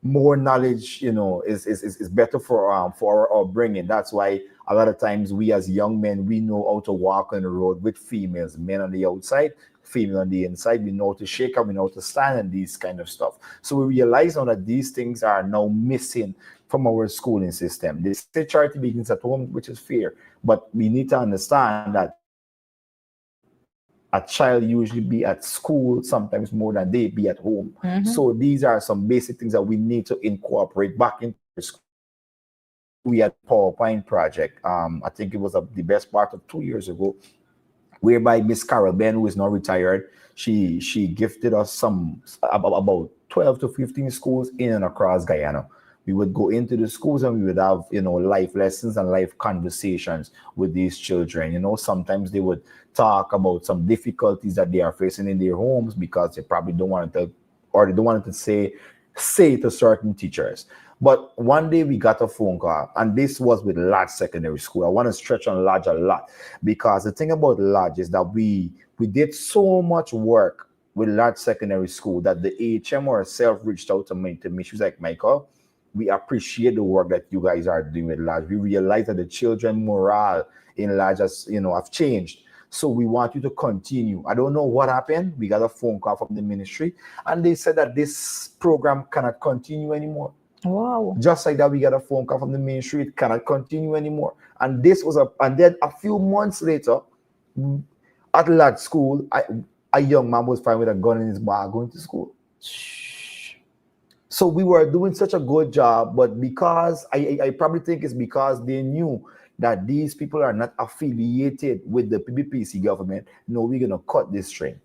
Speaker 2: more knowledge, is better for our upbringing. That's why a lot of times we as young men, we know how to walk on the road with females, men on the outside, female on the inside. We know how to shake up, we know how to stand, and these kind of stuff. So we realize now that these things are now missing from our schooling system. They say charity begins at home, which is fair, but we need to understand that a child usually be at school sometimes more than they be at home. So these are some basic things that we need to incorporate back into school. We had a PowerPoint project. I think it was the best part of 2 years ago, whereby Miss Carol Ben, who is now retired, she gifted us some about 12 to 15 schools in and across Guyana. We would go into the schools and we would have, life lessons and life conversations with these children. Sometimes they would talk about some difficulties that they are facing in their homes because they probably don't want to, or they don't want to say to certain teachers. But one day we got a phone call, and this was with Lodge Secondary School. I want to stretch on Lodge a lot, because the thing about Lodge is that we did so much work with Lodge Secondary School that the AHM herself reached out to me. She was like, Michael, we appreciate the work that you guys are doing with Lodge. We realize that the children morale in Lodge has, have changed. So we want you to continue. I don't know what happened. We got a phone call from the ministry, and they said that this program cannot continue anymore.
Speaker 1: Wow.
Speaker 2: Just like that, we got a phone call from the ministry. It cannot continue anymore. And then a few months later, at Lodge School, a young man was found with a gun in his bag going to school. So we were doing such a good job, but because I probably think it's because they knew that these people are not affiliated with the PBPC government. No, we're gonna cut this string.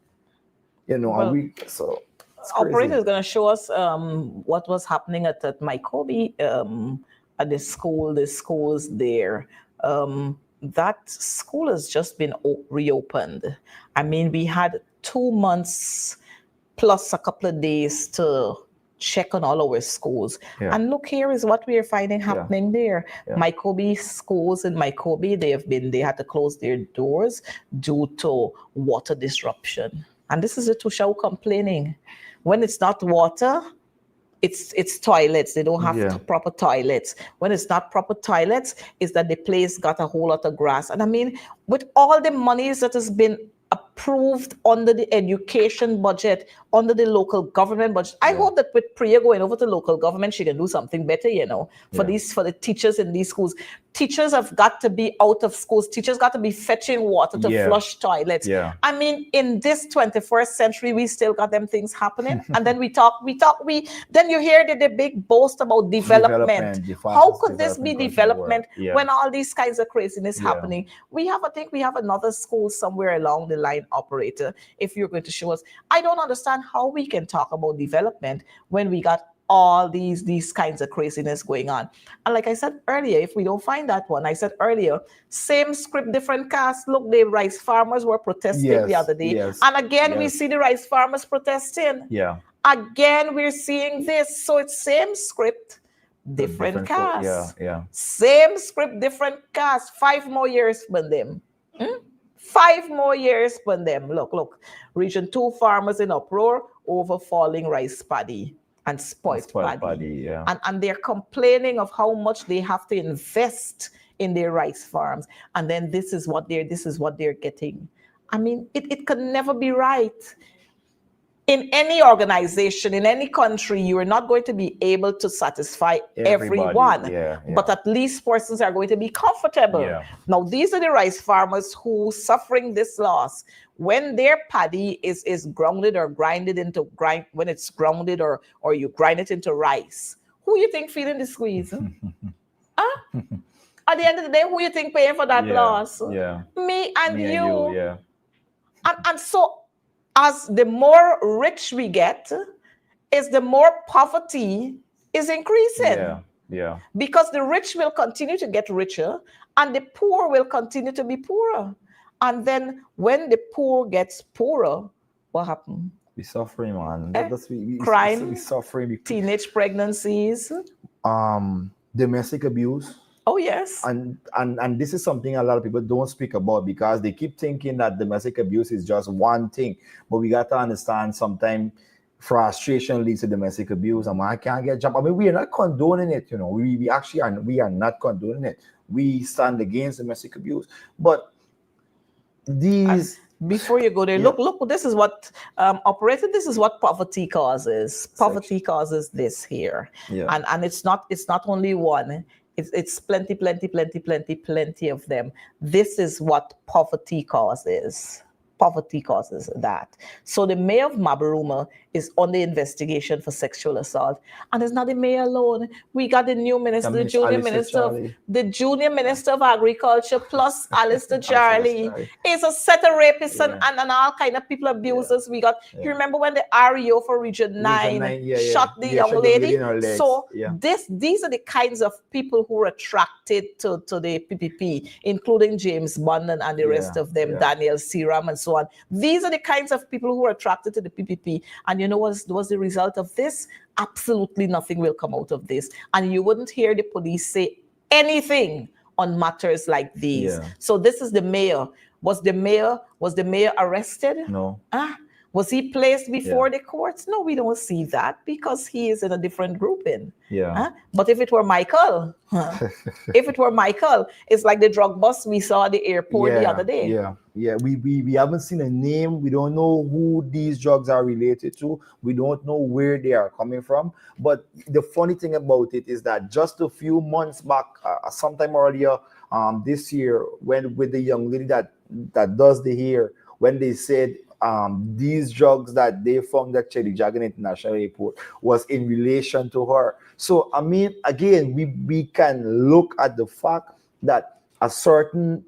Speaker 1: Operator is gonna show us what was happening at Mykobi at the schools there. That school has just been reopened. I mean, we had 2 months plus a couple of days to check on all our schools.
Speaker 2: Yeah.
Speaker 1: And look, here is what we are finding happening there.
Speaker 2: Yeah.
Speaker 1: Mykobi schools in Mykobi, they had to close their doors due to water disruption. And this is the Tusha complaining. When it's not water, it's toilets. They don't have proper toilets. When it's not proper toilets, it's that the place got a whole lot of grass. And I mean, with all the monies that has been approved under the education budget, under the local government budget. I hope that with Priya going over to local government, she can do something better, for the teachers in these schools. Teachers have got to be out of schools. Teachers got to be fetching water to flush toilets.
Speaker 2: Yeah.
Speaker 1: I mean, in this 21st century, we still got them things happening. And then then you hear the big boast about development. How could this be development when all these kinds of craziness happening? I think we have another school somewhere along the line, operator, if you're going to show us. I don't understand how we can talk about development when we got all these kinds of craziness going on. And like I said earlier, if we don't find that one, I said earlier, same script, different cast. Look, the rice farmers were protesting the other day.
Speaker 2: Yes,
Speaker 1: and again, we see the rice farmers protesting.
Speaker 2: Yeah.
Speaker 1: Again, we're seeing this. So it's same script, different cast.
Speaker 2: Yeah.
Speaker 1: Same script, different cast. 5 more years for them. 5 more years for them. Look. Region 2 farmers in uproar over falling rice paddy and spoiled paddy. And they're complaining of how much they have to invest in their rice farms. And then this is what they're getting. I mean, it can never be right. In any organization, in any country, you are not going to be able to satisfy everyone. But at least persons are going to be comfortable. Now, these are the rice farmers who suffering this loss. When their paddy is grounded or when it's grounded or you grind it into rice, who you think feeling the squeeze? At the end of the day, who you think paying for that loss? Me and you. And so, as the more rich we get, is the more poverty is increasing. Because the rich will continue to get richer And the poor will continue to be poorer. And then when the poor gets poorer, what happens?
Speaker 2: We suffering, man. We
Speaker 1: Crime,
Speaker 2: suffering.
Speaker 1: teenage pregnancies.
Speaker 2: Domestic abuse.
Speaker 1: Oh, yes.
Speaker 2: And this is something a lot of people don't speak about because they keep thinking that domestic abuse is just one thing. But we got to understand sometimes frustration leads to domestic abuse. And I can't get a job. I mean, we are not condoning it, you know. We actually are. We are not condoning it. We stand against domestic abuse. But these.
Speaker 1: Before you go there, look, this is what operator, this is what poverty causes. Poverty causes this here.
Speaker 2: Yeah.
Speaker 1: And it's not only one. It's plenty of them. This is what poverty causes. Poverty causes that. So the mayor of Mabaruma is on the investigation for sexual assault. And it's not the mayor alone. We got the new minister, the junior minister of agriculture, plus Alistair Charlie. It's a set of rapists and all kind of people abusers. We got, you remember when the REO for Region 9 shot the young lady? So these are the kinds of people who are attracted to the PPP, including James Bond and the rest of them, Daniel Seram and so on. These are the kinds of people who are attracted to the PPP. And you know what's the result of this? Absolutely nothing will come out of this. And you wouldn't hear the police say anything on matters like these. So this is the mayor. Was the mayor arrested?
Speaker 2: No.
Speaker 1: Was he placed before the courts? No, we don't see that because he is in a different grouping. But if it were Michael, it's like the drug bust we saw at the airport the other day.
Speaker 2: We haven't seen a name. We don't know who these drugs are related to. We don't know where they are coming from. But the funny thing about it is that just a few months back, sometime earlier this year, when with the young lady that does the hair, when they said these drugs that they found at Cherry Jagan International Airport was in relation to her. So, I mean, again, we can look at the fact that a certain,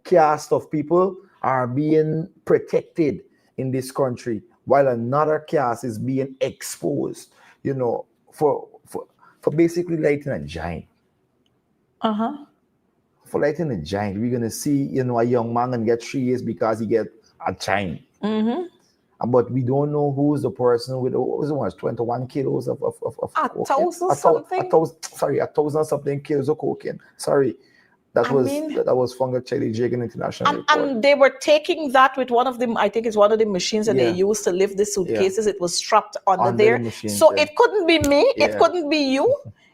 Speaker 2: caste of people are being protected in this country, while another caste is being exposed, for basically lighting a giant. For lighting a giant, we're going to see, a young man and get 3 years because he get a chain. But we don't know who's the person with 21 kilos of cocaine. 1,000 something kilos of cocaine. Sorry. That was found at Cherry Jagan International Airport.
Speaker 1: And they were taking that with one of them, I think it's one of the machines that they used to lift the suitcases. It was strapped under there.
Speaker 2: Machine,
Speaker 1: so it couldn't be me, it couldn't be you.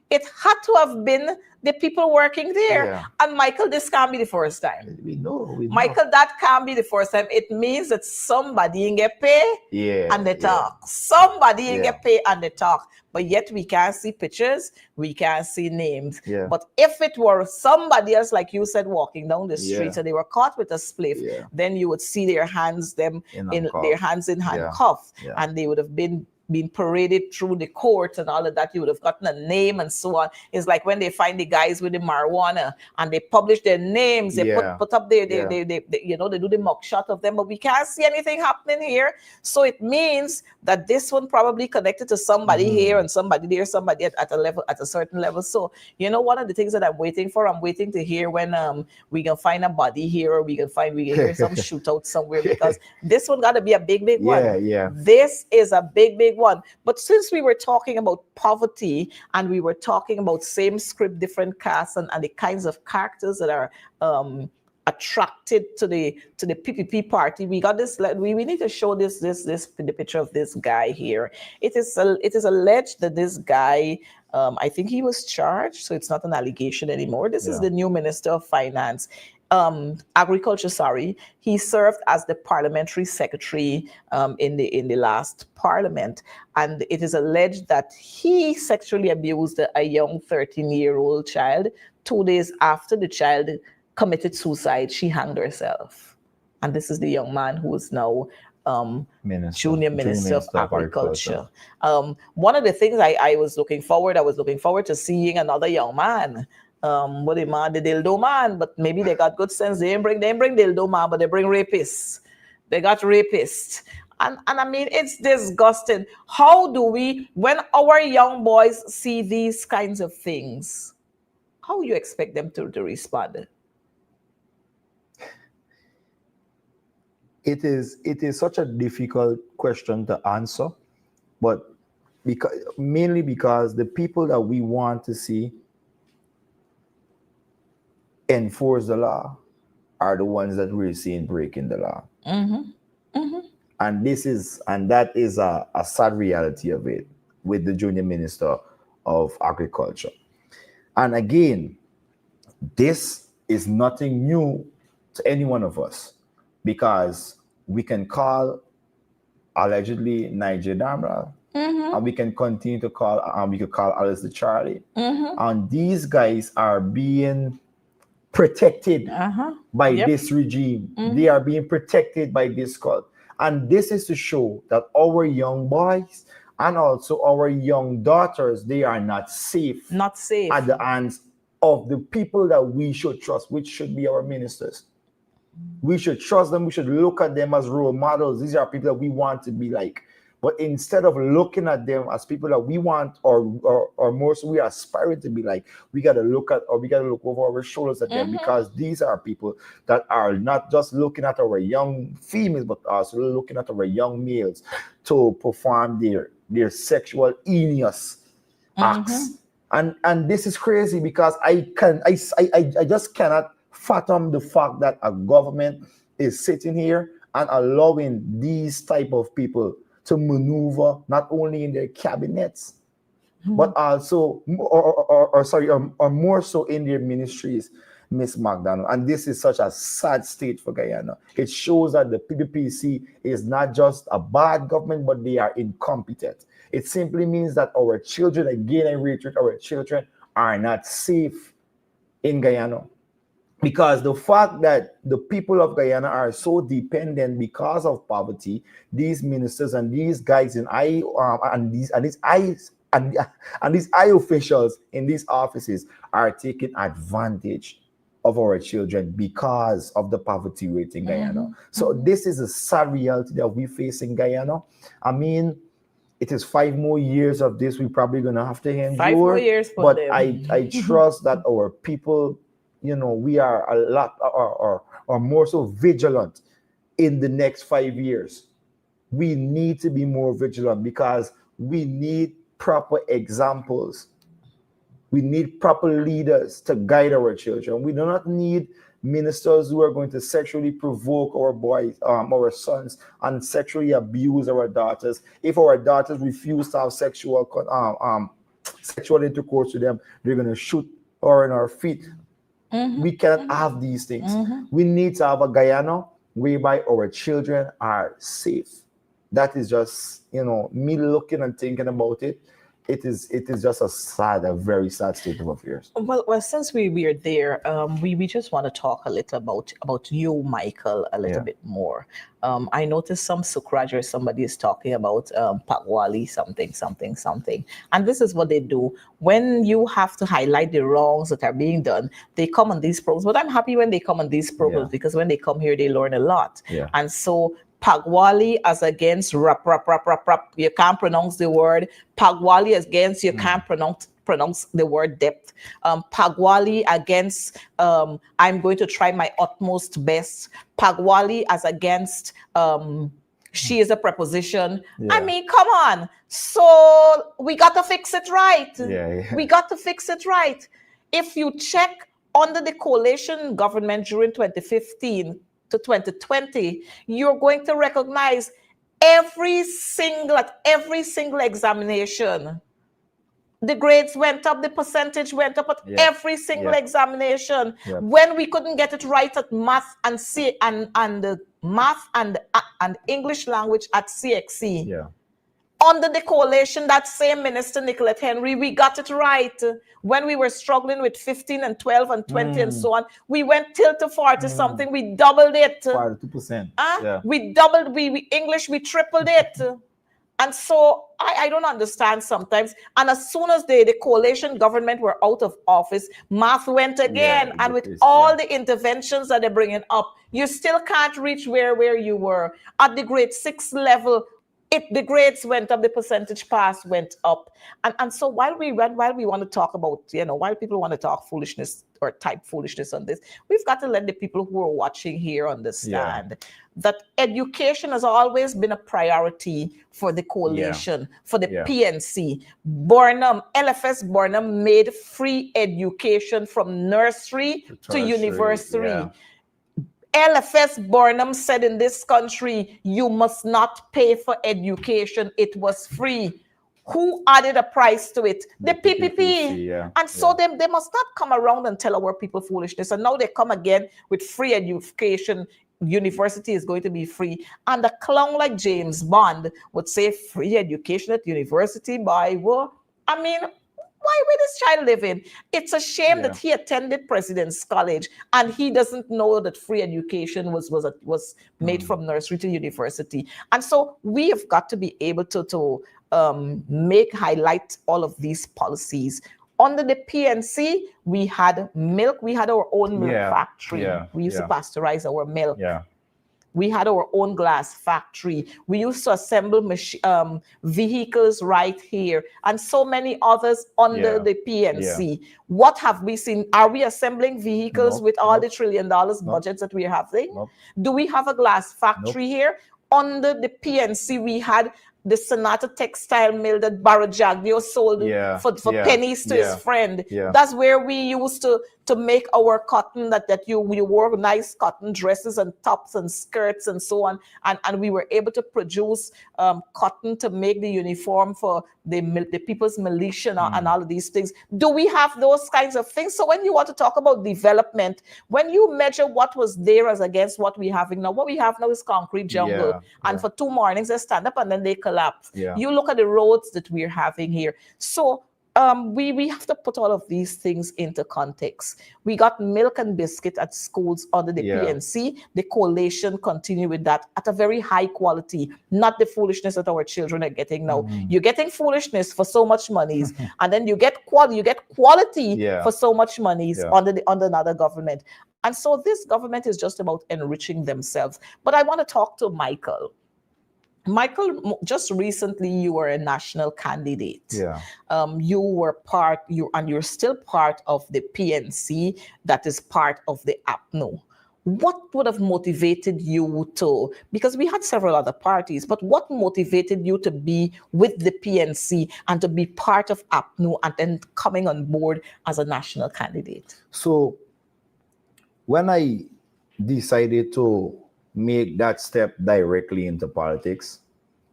Speaker 1: It had to have been the people working there. And Michael, this can't be the first time.
Speaker 2: We know.
Speaker 1: Michael, that can't be the first time. It means that somebody get paid and they talk. Somebody get paid and they talk. But yet we can't see pictures, we can't see names. But if it were somebody else, like you said, walking down the street and they were caught with a spliff, then you would see their hands in handcuffs, and they would have been paraded through the court and all of that. You would have gotten a name and so on. It's like when they find the guys with the marijuana and they publish their names, they put up they do the mugshot of them, but we can't see anything happening here. So it means that this one probably connected to somebody here and somebody there, somebody at a certain level. So one of the things that I'm waiting to hear when we can find a body here, or we can hear some shootout somewhere, because this one got to be a big one. This is a big one. But since we were talking about poverty and we were talking about same script, different casts, and the kinds of characters that are attracted to the PPP party, we got this. We need to show this the picture of this guy here. It is alleged that this guy, I think he was charged, so it's not an allegation anymore. This is the new Minister of Finance. Agriculture, sorry. He served as the parliamentary secretary in the last parliament, and it is alleged that he sexually abused a young 13-year-old child. 2 days after the child committed suicide, she hanged herself. And this is the young man who is now Junior Minister of Agriculture. One of the things I was looking forward to seeing another young man. What the dildo man, but maybe they got good sense. They ain't bring dildo man, but they bring rapists. They got rapists. And I mean, it's disgusting. How do we, when our young boys see these kinds of things, how you expect them to respond?
Speaker 2: It is such a difficult question to answer, but mainly because the people that we want to see enforce the law are the ones that we're seeing breaking the law. And that is a sad reality of it with the junior minister of agriculture. And again, this is nothing new to any one of us, because we can call allegedly Niger Damral, and we can continue to call, we could call Alice the Charlie. And these guys are being protected by this regime. They are being protected by this cult. And this is to show that our young boys and also our young daughters, they are not safe.
Speaker 1: Not safe.
Speaker 2: At the hands of the people that we should trust, which should be our ministers. We should trust them. We should look at them as role models. These are people that we want to be like. But instead of looking at them as people that we want or more so we are aspiring to be like, we got to look over our shoulders at them, because these are people that are not just looking at our young females, but also looking at our young males to perform their sexual heinous acts. And this is crazy, because I just cannot fathom the fact that a government is sitting here and allowing these type of people to maneuver not only in their cabinets, but also, or more so in their ministries, Miss McDonald. And this is such a sad state for Guyana. It shows that the PPPC is not just a bad government, but they are incompetent. It simply means that our children, again, I reiterate, our children are not safe in Guyana. Because the fact that the people of Guyana are so dependent because of poverty, these ministers and these guys in these eye officials in these offices are taking advantage of our children because of the poverty rate in Guyana. So this is a sad reality that we face in Guyana. I mean, it is 5 more years of this we're probably gonna have to endure.
Speaker 1: 5 more years for
Speaker 2: but
Speaker 1: them.
Speaker 2: I trust that our people, we are a lot or more so vigilant in the next 5 years. We need to be more vigilant because we need proper examples. We need proper leaders to guide our children. We do not need ministers who are going to sexually provoke our boys, our sons, and sexually abuse our daughters. If our daughters refuse to have sexual intercourse with them, they're going to shoot her in our feet. We cannot have these things. We need to have a Guyana whereby our children are safe. That is just, me looking and thinking about it. It is just a very sad state of affairs.
Speaker 1: Well, since we are there, we just want to talk a little about you, Michael, a little bit more. I noticed some Sukraja, somebody is talking about Pagwali, something. And this is what they do. When you have to highlight the wrongs that are being done, they come on these programs. But I'm happy when they come on these programs because when they come here, they learn a lot.
Speaker 2: Yeah.
Speaker 1: And so Pagwali as against rap. You can't pronounce the word. Pagwali against you can't pronounce the word depth. Pagwali against I'm going to try my utmost best. Pagwali as against she is a preposition.
Speaker 2: Yeah.
Speaker 1: I mean, come on. So we got to fix it right.
Speaker 2: Yeah.
Speaker 1: We got to fix it right. If you check under the coalition government during 2015 to 2020, you're going to recognize every single examination, the grades went up, the percentage went up at every single examination.
Speaker 2: Yep.
Speaker 1: When we couldn't get it right at math and math and English language at CXC.
Speaker 2: Yeah.
Speaker 1: Under the coalition, that same minister, Nicolette Henry, we got it right. When we were struggling with 15 and 12 and 20 and so on, we went till to 40 something. We doubled it.
Speaker 2: 42%.
Speaker 1: We doubled, we English, we tripled it. And so I don't understand sometimes. And as soon as the coalition government were out of office, math went again. And with all the interventions that they're bringing up, you still can't reach where you were. At the grade 6 level, the grades went up, the percentage pass went up. And so while we want to talk about, while people want to talk foolishness or type foolishness on this, we've got to let the people who are watching here understand that education has always been a priority for the coalition, for the PNC. LFS Burnham made free education from nursery to university. LFS Burnham said in this country, you must not pay for education. It was free. Who added a price to it? The PPP. And so they must not come around and tell our people foolishness. And now they come again with free education. University is going to be free. And a clown like James Bond would say free education at university by what? I mean, why would this child live in? It's a shame that he attended President's College and he doesn't know that free education was made from nursery to university. And so we have got to be able to highlight all of these policies. Under the PNC, we had milk. We had our own milk factory. We used to pasteurize our milk. We had our own glass factory. We used to assemble vehicles right here, and so many others under the PNC. What have we seen? Are we assembling vehicles with all the $1 trillion budgets that we are having? Do we have a glass factory here? Under the PNC, we had the Sonata textile mill that Barajagio sold for pennies to his friend. That's where we used to make our cotton that we wore nice cotton dresses and tops and skirts and so on. And we were able to produce cotton to make the uniform for the people's militia and all of these things. Do we have those kinds of things? So when you want to talk about development, when you measure what was there as against what we have now, what we have now is concrete jungle. And for 2 mornings, they stand up and then they collapse. You look at the roads that we're having here. So we have to put all of these things into context. We got milk and biscuit at schools under the PNC. The coalition continue with that at a very high quality, not the foolishness that our children are getting now. You're getting foolishness for so much monies, and then you get quality for so much monies under another government. And so this government is just about enriching themselves. But I want to talk to Michael. Michael, just recently you were a national candidate. You were you're still part of the PNC that is part of the Apnu. What would have motivated you to, because we had several other parties, but what motivated you to be with the PNC and to be part of Apnu and then coming on board as a national candidate?
Speaker 2: So when I decided to make that step directly into politics,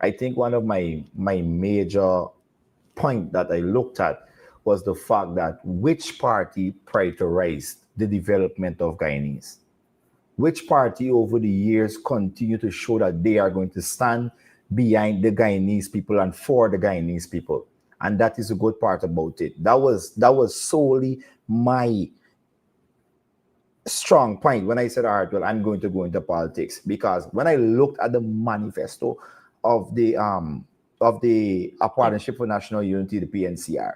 Speaker 2: I think one of my major point that I looked at was the fact that which party prioritized the development of Guyanese? Which party over the years continue to show that they are going to stand behind the Guyanese people and for the Guyanese people? And that is a good part about it. That was solely my strong point when I said, all right, well, I'm going to go into politics, because when I looked at the manifesto of the Partnership for National Unity, the PNCR,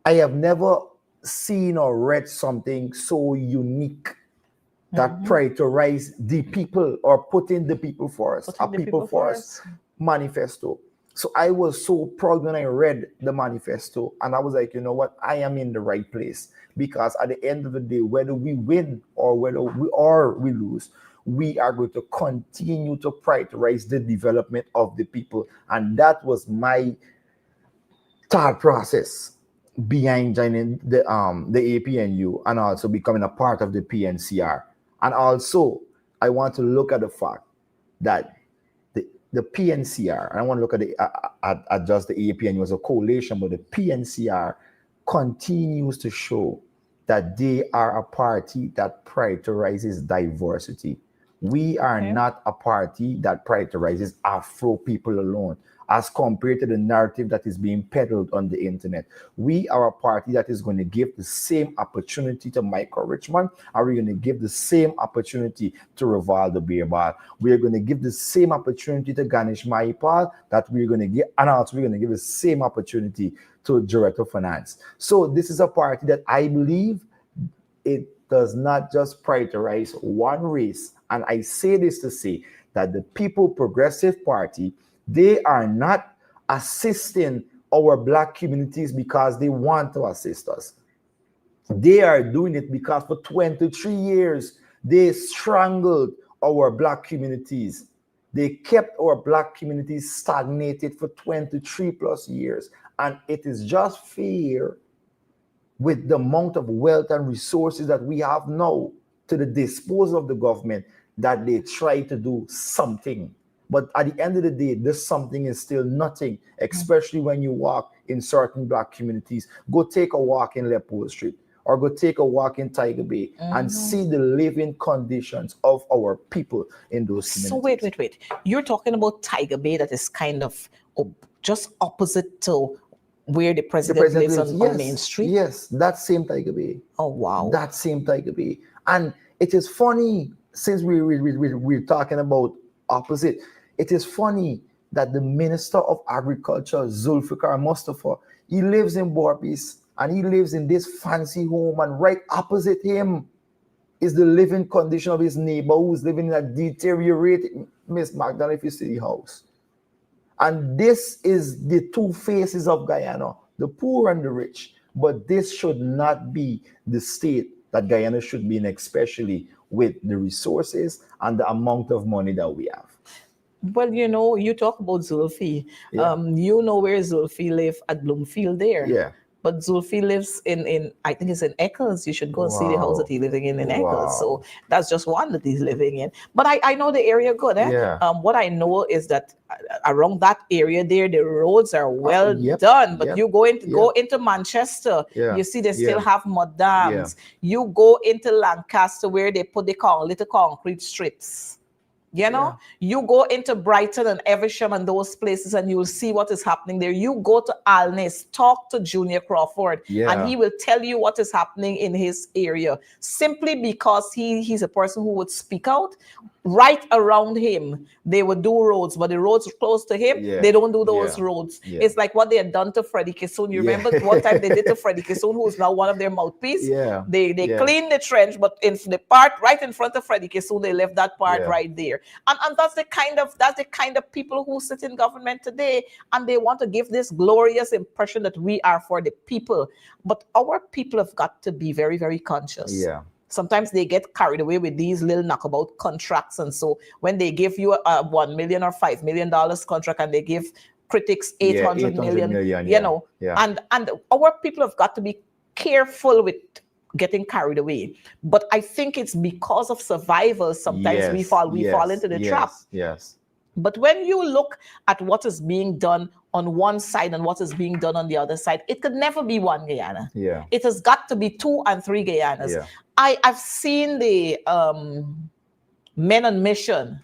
Speaker 2: I have never seen or read something so unique that prioritize the people or putting the people first, a people first manifesto. So I was so proud when I read the manifesto, and I was like, you know what, I am in the right place, because at the end of the day, whether we win or whether we lose, we are going to continue to prioritize the development of the people. And that was my thought process behind joining the APNU and also becoming a part of the PNCR. And also, I want to look at the fact that the PNCR, I want to look at just the APNU as a coalition, but the PNCR continues to show that they are a party that prioritizes diversity. We are not a party that prioritizes Afro people alone, as compared to the narrative that is being peddled on the internet. We are a party that is going to give the same opportunity to Michael Richmond, and we're going to give the same opportunity to Rivaldo Beerbal. We're going to give the same opportunity to Ganesh Mahipal that we're going to give, and also we're going to give the same opportunity to Coretta Finance. So this is a party that I believe it does not just prioritize one race. And I say this to say that the People Progressive Party, they are not assisting our Black communities because they want to assist us. They are doing it because for 23 years, they strangled our Black communities. They kept our Black communities stagnated for 23 plus years. And it is just fair with the amount of wealth and resources that we have now to the disposal of the government that they try to do something. But at the end of the day, this something is still nothing, especially when you walk in certain Black communities. Go take a walk in Leopold Street or go take a walk in Tiger Bay and see the living conditions of our people in those communities.
Speaker 1: So wait. You're talking about Tiger Bay that is kind of just opposite to where the president lives on Main Street?
Speaker 2: Yes, that same Tiger Bay.
Speaker 1: Oh, wow.
Speaker 2: That same Tiger Bay. And it is funny, since we're talking about opposite, it is funny that the Minister of Agriculture, Zulfikar Mustafa, he lives in Borpis and he lives in this fancy home, and right opposite him is the living condition of his neighbor who's living in a deteriorated, Miss McDonald, if you see the house. And this is the two faces of Guyana, the poor and the rich. But this should not be the state that Guyana should be in, especially with the resources and the amount of money that we have.
Speaker 1: Well, you know, you talk about Zulfi.
Speaker 2: Yeah.
Speaker 1: You know where Zulfi lives at Bloomfield there.
Speaker 2: Yeah.
Speaker 1: But Zulfi lives in I think it's in Eccles. You should go and see the house that he's living in Eccles. So that's just one that he's living in. But I know the area good.
Speaker 2: Yeah.
Speaker 1: What I know is that around that area there, the roads are well done. But you go into Manchester, you see they still have mud dams. You go into Lancaster where they put the little concrete strips. You know, you go into Brighton and Evesham and those places and you'll see what is happening there. You go to Alness, talk to Junior Crawford, and he will tell you what is happening in his area, simply because he's a person who would speak out. Right around him, they would do roads, but the roads close to him, they don't do those roads. It's like what they had done to Freddie Kissoon. You remember one time they did to Freddie Kissoon, who is now one of their mouthpiece? They cleaned the trench, but in the part right in front of Freddie Kissoon, they left that part right there. And that's the kind of people who sit in government today, and they want to give this glorious impression that we are for the people. But our people have got to be very, very conscious. Sometimes they get carried away with these little knockabout contracts. And so when they give you a $1 million or $5 million contract and they give critics 800 million, you know, and our people have got to be careful with getting carried away. But I think it's because of survival. Sometimes we fall into the trap. But when you look at what is being done on one side and what is being done on the other side, it could never be one Guyana. It has got to be 2 and 3 Guyanas. I've seen the men on mission.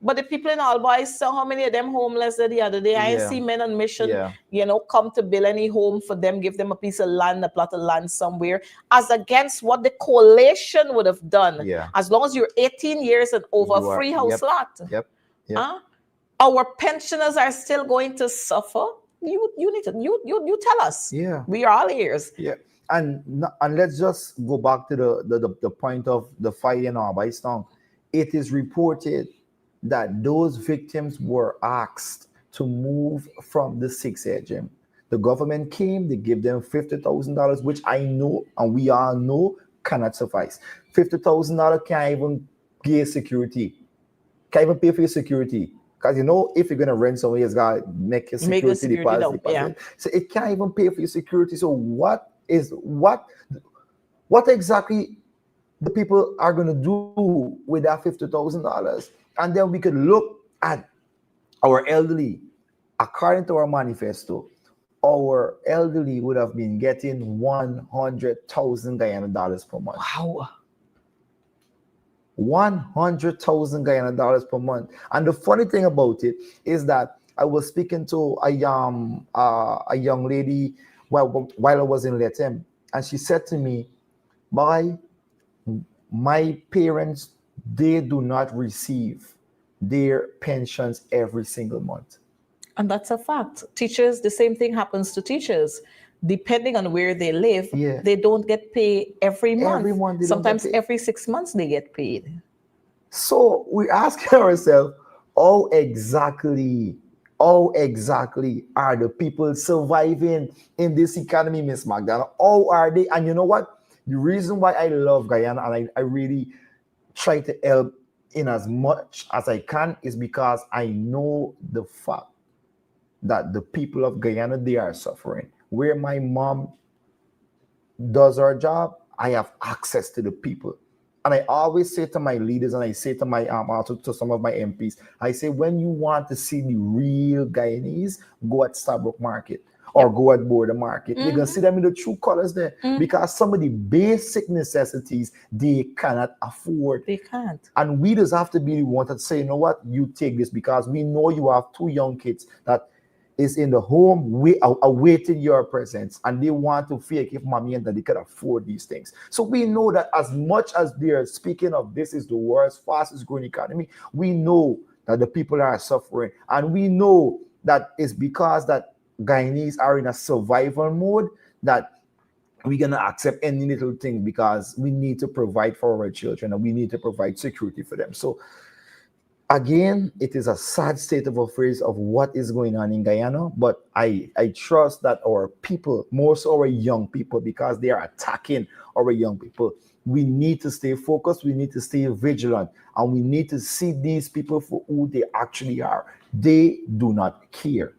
Speaker 1: But the people in Alba, I saw how many of them homeless the other day. I see men on mission, you know, come to build any home for them, give them a piece of land, a plot of land somewhere, as against what the coalition would have done. As long as you're 18 years and over, free house lot. Our pensioners are still going to suffer. You need to you tell us. We are all ears.
Speaker 2: And let's just go back to the point of the fight in Arbeitstown. It is reported that those victims were asked to move from the 6 gym. The government came, they gave them $50,000, which I know and we all know cannot suffice. $50,000 can't even pay security. Can't even pay for your security. Because you know, if you're gonna rent somewhere, it's gotta make a security deposit. So it can't even pay for your security. So what exactly the people are gonna do with that $50,000? And then we could look at our elderly. According to our manifesto, our elderly would have been getting 100,000 Guyana dollars per month.
Speaker 1: Wow.
Speaker 2: 100,000 Guyana dollars per month. And the funny thing about it is that I was speaking to a young lady while I was in Letem, and she said to me, "Boy, my parents, they do not receive their pensions every single month."
Speaker 1: And that's a fact. Teachers, the same thing happens to teachers. Depending on where they live, they don't get paid every month. Sometimes every 6 months they get paid.
Speaker 2: So we ask ourselves, how exactly, how exactly are the people surviving in this economy, Miss McDonald? How are they? And you know what? The reason why I love Guyana and I really try to help in as much as I can is because I know the fact that the people of Guyana, they are suffering. Where my mom does her job, I have access to the people. And I always say to my leaders, and I say to my also to some of my MPs, I say, when you want to see the real Guyanese, go at Stabrook Market or go at Border Market. You're gonna see them in the true colors there because some of the basic necessities they cannot afford.
Speaker 1: They can't.
Speaker 2: And we just have to be the one to say, you know what, you take this because we know you have two young kids that is in the home awaiting your presence, and they want to fake if mommy and daddy could afford these things. So we know that as much as they are speaking of this is the world's fastest growing economy, we know that the people are suffering, and we know that it's because that Guyanese are in a survival mode that we're gonna accept any little thing because we need to provide for our children and we need to provide security for them. So again, it is a sad state of affairs of what is going on in Guyana, but I trust that our people, more so our young people, because they are attacking our young people, we need to stay focused, we need to stay vigilant, and we need to see these people for who they actually are. They do not care.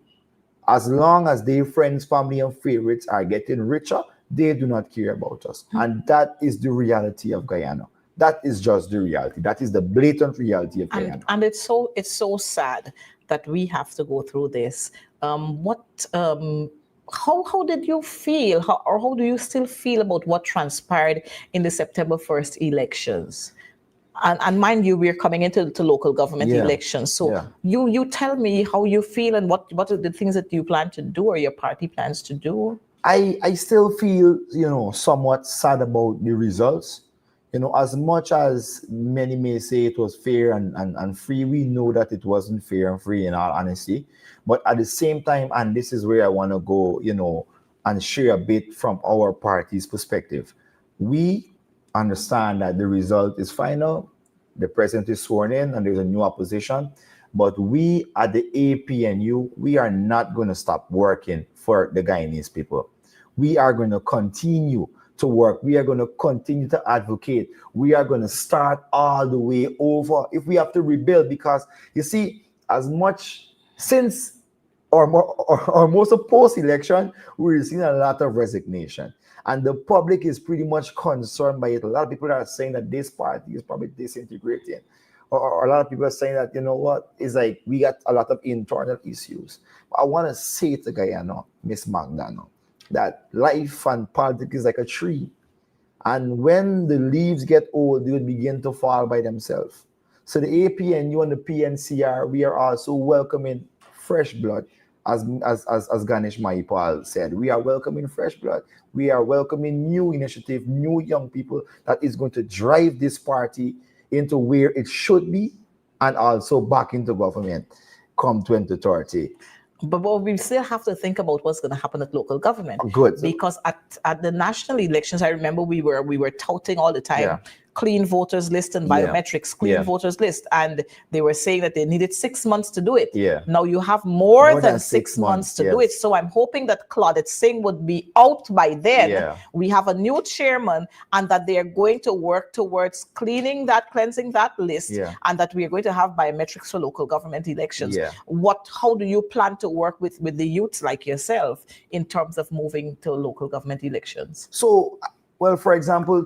Speaker 2: As long as their friends, family, and favorites are getting richer, they do not care about us. And that is the reality of Guyana. That is just the reality. That is the blatant reality of Guyana.
Speaker 1: And it's so sad that we have to go through this. How did you feel, how do you still feel about what transpired in the September 1st elections? And mind you, we're coming into local government elections. So you tell me how you feel and what are the things that you plan to do or your party plans to do?
Speaker 2: I still feel, somewhat sad about the results. As much as many may say it was fair and free, we know that it wasn't fair and free in all honesty. But at the same time, and this is where I want to go, and share a bit from our party's perspective. We understand that the result is final, the president is sworn in, and there's a new opposition. But we at the APNU, we are not going to stop working for the Guyanese people. We are going to continue to work. We are going to continue to advocate. We are going to start all the way over if we have to rebuild, because you see, as much since or most of post-election, we're seeing a lot of resignation. And the public is pretty much concerned by it. A lot of people are saying that this party is probably disintegrating. Or a lot of people are saying that, it's like we got a lot of internal issues. I want to say to Guyana, Miss McDonald, that life and politics is like a tree. And when the leaves get old, they will begin to fall by themselves. So the APNU and the PNCR, we are also welcoming fresh blood. As Ganesh Maipal said, we are welcoming fresh blood. We are welcoming new initiative, new young people that is going to drive this party into where it should be and also back into government come 2030.
Speaker 1: But we still have to think about what's going to happen at local government.
Speaker 2: Good.
Speaker 1: Because at the national elections, I remember we were touting all the time, clean voters list and biometrics, clean voters list. And they were saying that they needed 6 months to do it. Now you have more than 6 months to do it. So I'm hoping that Claudette Singh would be out by then. We have a new chairman and that they are going to work towards cleansing that list, and that we are going to have biometrics for local government elections. How do you plan to work with the youths like yourself in terms of moving to local government elections?
Speaker 2: So, well, for example,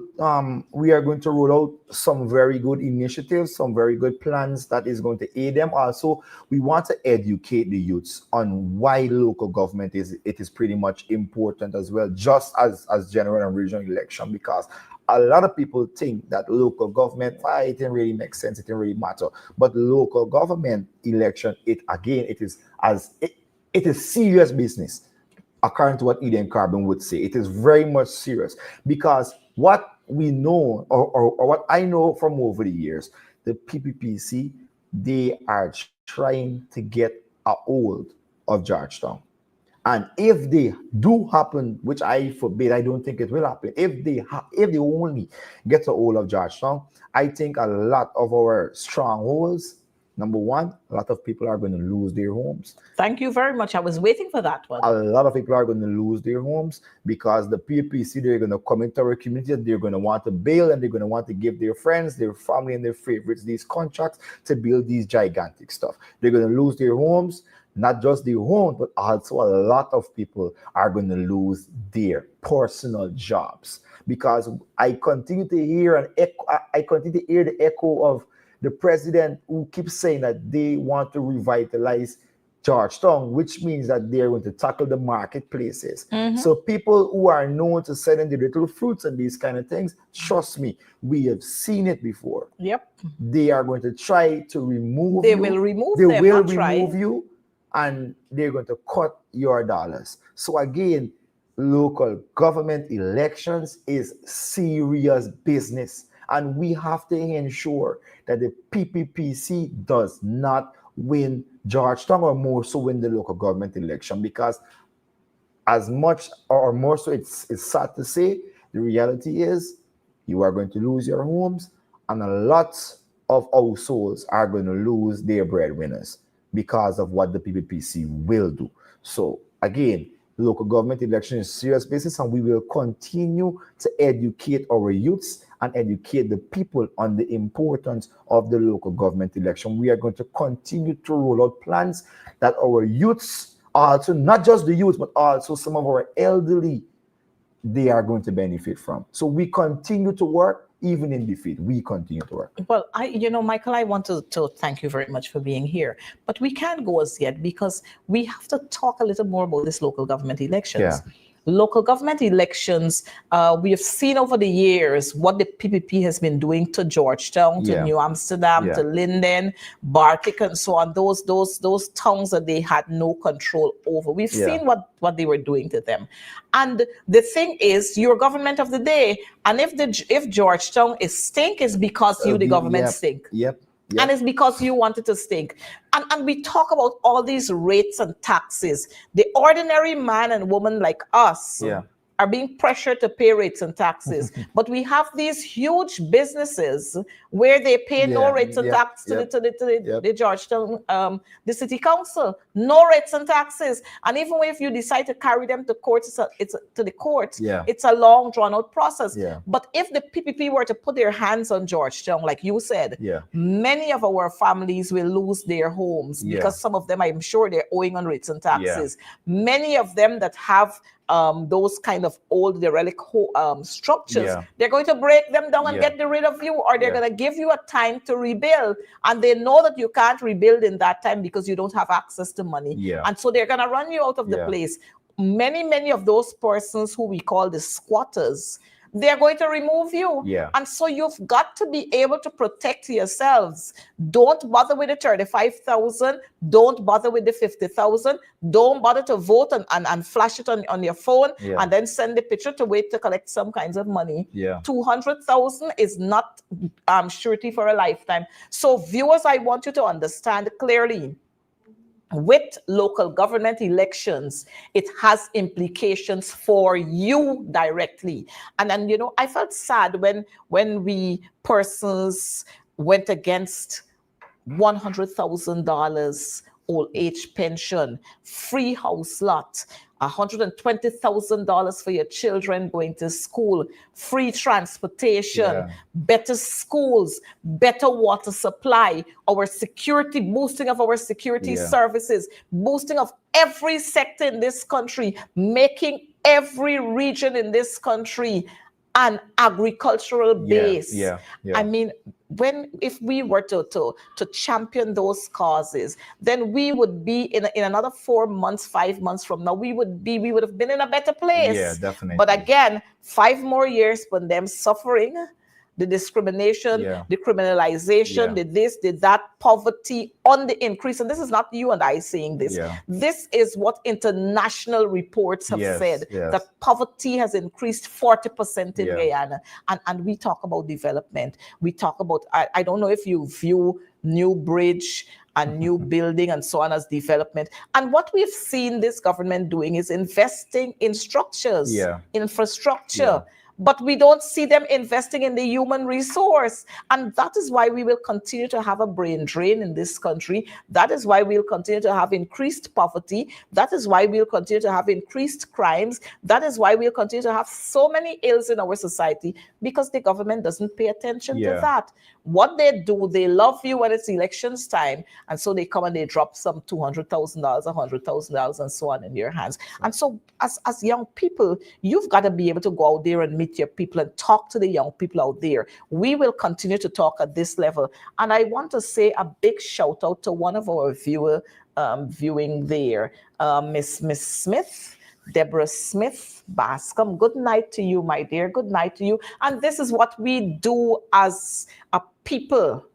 Speaker 2: we are going to roll out some very good initiatives, some very good plans that is going to aid them. Also, we want to educate the youths on why local government is pretty much important as well, just as general and regional election, because a lot of people think that local government, it didn't really make sense, it didn't really matter. But local government election, it is serious business. According to what Eden Carbon would say, it is very much serious, because what we know or what I know from over the years, the PPPC, they are trying to get a hold of Georgetown. And if they do happen, which I forbid, I don't think it will happen. If they only get a hold of Georgetown, I think a lot of our strongholds, number one, a lot of people are going to lose their homes.
Speaker 1: Thank you very much. I was waiting for that one.
Speaker 2: A lot of people are going to lose their homes because the PPC, they're going to come into our community, they're going to want to bail, and they're going to want to give their friends, their family, and their favorites these contracts to build these gigantic stuff. They're going to lose their homes. Not just their home, but also a lot of people are going to lose their personal jobs, because I continue to hear the echo of the president who keeps saying that they want to revitalize Georgetown, which means that they're going to tackle the marketplaces. So people who are known to selling the little fruits and these kind of things, trust me, we have seen it before.
Speaker 1: Yep.
Speaker 2: They are going to try to remove
Speaker 1: They
Speaker 2: you.
Speaker 1: will remove
Speaker 2: They
Speaker 1: them,
Speaker 2: will
Speaker 1: not try.
Speaker 2: remove you. And they're going to cut your dollars. So again, local government elections is serious business. And we have to ensure that the PPPC does not win Georgetown, or more so win the local government election. Because as much or more so, it's sad to say, the reality is you are going to lose your homes, and a lot of households are going to lose their breadwinners because of what the PPPC will do. So again, local government election is serious business, and we will continue to educate our youths and educate the people on the importance of the local government election. We are going to continue to roll out plans that our youths, also not just the youth, but also some of our elderly, they are going to benefit from. So we continue to work. Even in defeat, we continue to work.
Speaker 1: Well, Michael, I want to thank you very much for being here, but we can't go as yet because we have to talk a little more about this local government elections.
Speaker 2: Yeah.
Speaker 1: Local government elections, we have seen over the years what the PPP has been doing to Georgetown, to New Amsterdam, to Linden, Bartik, and so on. Those towns that they had no control over. We've seen what they were doing to them. And the thing is, you're government of the day. And if Georgetown is stink, it's because you, the government, stink.
Speaker 2: Yep.
Speaker 1: And it's because you wanted to stink. And we talk about all these rates and taxes. The ordinary man and woman like us are being pressured to pay rates and taxes. But we have these huge businesses where they pay no rates and taxes to the Georgetown, the city council, no rates and taxes. And even if you decide to carry them to court, it's to the court. It's a long drawn out process. But if the PPP were to put their hands on Georgetown, like you said, many of our families will lose their homes because some of them, I'm sure, they're owing on rates and taxes. Many of them that have those kind of old derelict structures, they're going to break them down and get rid of you, or they're going to give you a time to rebuild, and they know that you can't rebuild in that time because you don't have access to money, and so they're going to run you out of the place. Many of those persons who we call the squatters, they're going to remove you. And so you've got to be able to protect yourselves. Don't bother with the 35,000. Don't bother with the 50,000. Don't bother to vote and flash it on your phone and then send the picture to wait to collect some kinds of money. 200,000 is not surety for a lifetime. So viewers, I want you to understand clearly, with local government elections, it has implications for you directly. And then, I felt sad when we persons went against $100,000 old age pension, free house lot, $120,000 for your children going to school, free transportation, better schools, better water supply, our security, boosting of our security services, boosting of every sector in this country, making every region in this country an agricultural base. I mean, if we were to champion those causes, then we would be in another 4 months, 5 months from now, we would have been in a better place.
Speaker 2: Definitely.
Speaker 1: But again, 5 more years for them suffering, the discrimination, the criminalization, the this, the that, poverty on the increase. And this is not you and I saying this. This is what international reports have said, that poverty has increased 40% in Guyana. And we talk about development. We talk about, I don't know if you view new bridge, a new building, and so on as development. And what we've seen this government doing is investing in structures, infrastructure. But we don't see them investing in the human resource. And that is why we will continue to have a brain drain in this country. That is why we'll continue to have increased poverty. That is why we'll continue to have increased crimes. That is why we'll continue to have so many ills in our society, because the government doesn't pay attention to that. What they do, they love you when it's elections time. And so they come and they drop some $200,000, $100,000, and so on in your hands. And so as young people, you've got to be able to go out there and meet your people and talk to the young people out there. We will continue to talk at this level. And I want to say a big shout out to one of our viewing there, Miss Smith, Deborah Smith Bascom. Good night to you, my dear. Good night to you. And this is what we do as a people.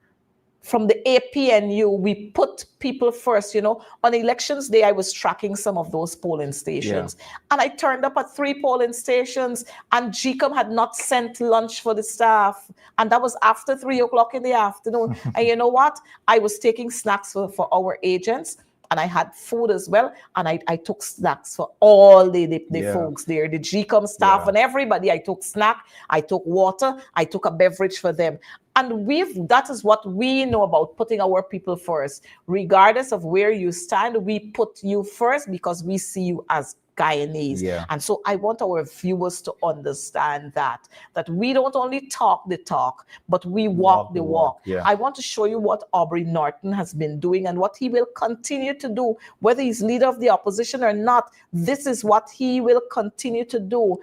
Speaker 1: From the APNU, we put people first. On elections day, I was tracking some of those polling stations. And I turned up at 3 polling stations, and GCOM had not sent lunch for the staff. And that was after 3 o'clock in the afternoon. And you know what? I was taking snacks for our agents. And I had food as well. And I took snacks for all the folks there, the GCOM staff and everybody. I took snack, I took water, I took a beverage for them. And that is what we know about putting our people first. Regardless of where you stand, we put you first because we see you as Guyanese. And so I want our viewers to understand that we don't only talk the talk, but we walk the walk. I want to show you what Aubrey Norton has been doing and what he will continue to do, whether he's leader of the opposition or not. This is what he will continue to do.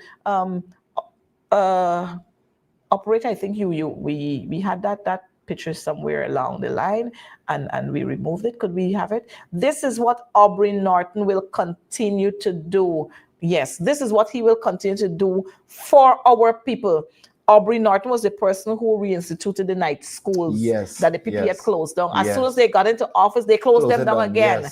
Speaker 1: Operator, I think we had that picture somewhere along the line and we removed it. Could we have it? This is what Aubrey Norton will continue to do. Yes, this is what he will continue to do for our people. Aubrey Norton was the person who reinstituted the night schools that the PPP had closed down. As soon as they got into office, they closed them down again.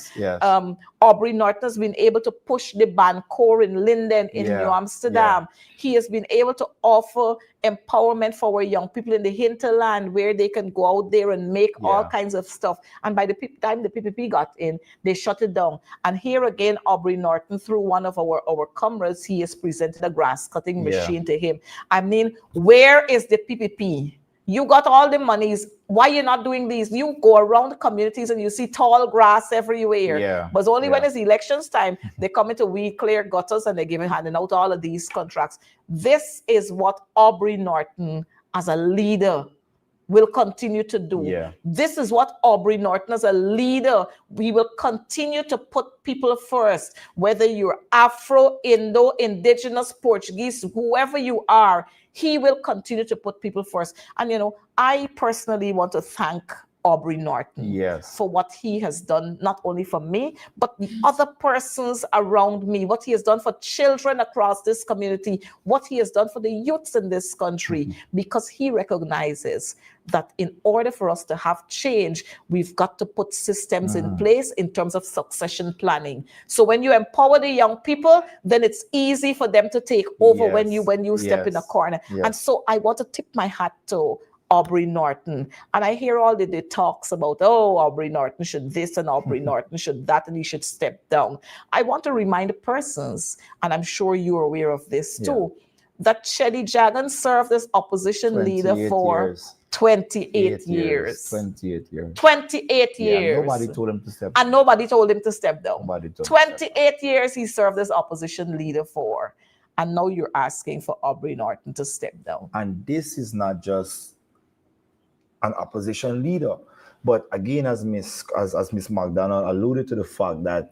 Speaker 1: Aubrey Norton has been able to push the Bancour in Linden, in New Amsterdam. He has been able to offer empowerment for our young people in the hinterland where they can go out there and make all kinds of stuff. And by the time the PPP got in, they shut it down. And here again, Aubrey Norton, through one of our comrades, he has presented a grass cutting machine to him. I mean, where is the PPP? You got all the monies. Why you not doing these? You go around the communities and you see tall grass everywhere. But only when it's elections time, they come into weed clear gutters and they're handing out all of these contracts. This is what Aubrey Norton, as a leader, will continue to do. This is what Aubrey Norton, as a leader, we will continue to put people first. Whether you're Afro, Indo, Indigenous, Portuguese, whoever you are, he will continue to put people first. And, I personally want to thank Aubrey Norton for what he has done, not only for me, but the other persons around me, what he has done for children across this community, what he has done for the youths in this country, because he recognizes that in order for us to have change, we've got to put systems in place in terms of succession planning. So when you empower the young people, then it's easy for them to take over when you step in a corner. And so I want to tip my hat to Aubrey Norton. And I hear all the talks about, Aubrey Norton should this and Aubrey Norton should that, and he should step down. I want to remind persons, and I'm sure you're aware of this too, that Chedi Jagan served as opposition leader for 28 years. 28 years. 28 years.
Speaker 2: Nobody told him to step
Speaker 1: down. And nobody told him to step down.
Speaker 2: 28
Speaker 1: years he served as opposition leader for. And now you're asking for Aubrey Norton to step down.
Speaker 2: And this is not just an opposition leader, but again, as Miss McDonald alluded to the fact that,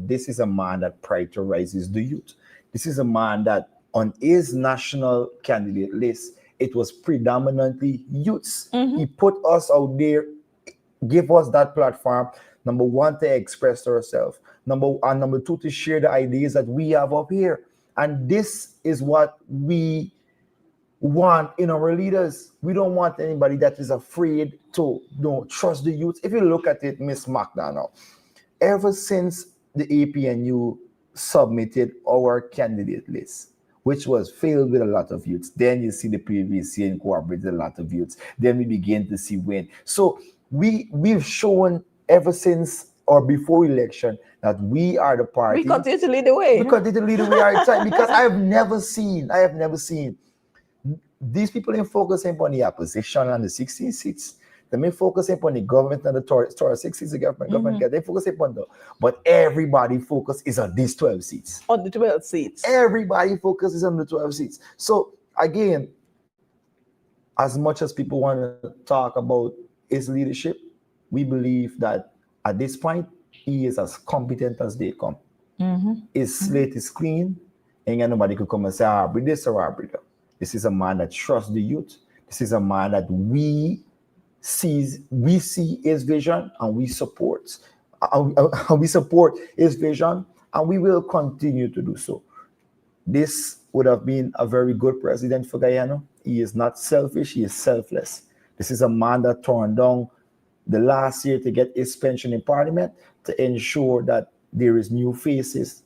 Speaker 2: this is a man that prioritizes the youth. This is a man that on his national candidate list, it was predominantly youths. He put us out there, give us that platform, number one, to express ourselves, number two, to share the ideas that we have up here. And this is what we want in our leaders. We don't want anybody that is afraid to trust the youth. If you look at it, Miss McDonald, ever since the APNU submitted our candidate list, which was filled with a lot of youths, then you see the PVC incorporated a lot of youths. Then we begin to see when. So we've shown ever since or before election that we are the party.
Speaker 1: We continue to lead the way.
Speaker 2: We continue to lead the way our time, because I have never seen these people in focusing upon the opposition and the 16 seats. They may focus upon the government and the Tory 6 seats, the government. They focus upon the, but everybody focus is on these 12 seats.
Speaker 1: On the 12 seats.
Speaker 2: Everybody focuses on the 12 seats. So again, as much as people want to talk about his leadership, we believe that at this point, he is as competent as they come. His slate is clean. Ain't got nobody could come and say, bring this or bring that. This is a man that trusts the youth. This is a man that we see his vision and we support. We support his vision, and we will continue to do so. This would have been a very good president for Guyana. He is not selfish, he is selfless. This is a man that turned down the last year to get his pension in Parliament to ensure that there is new faces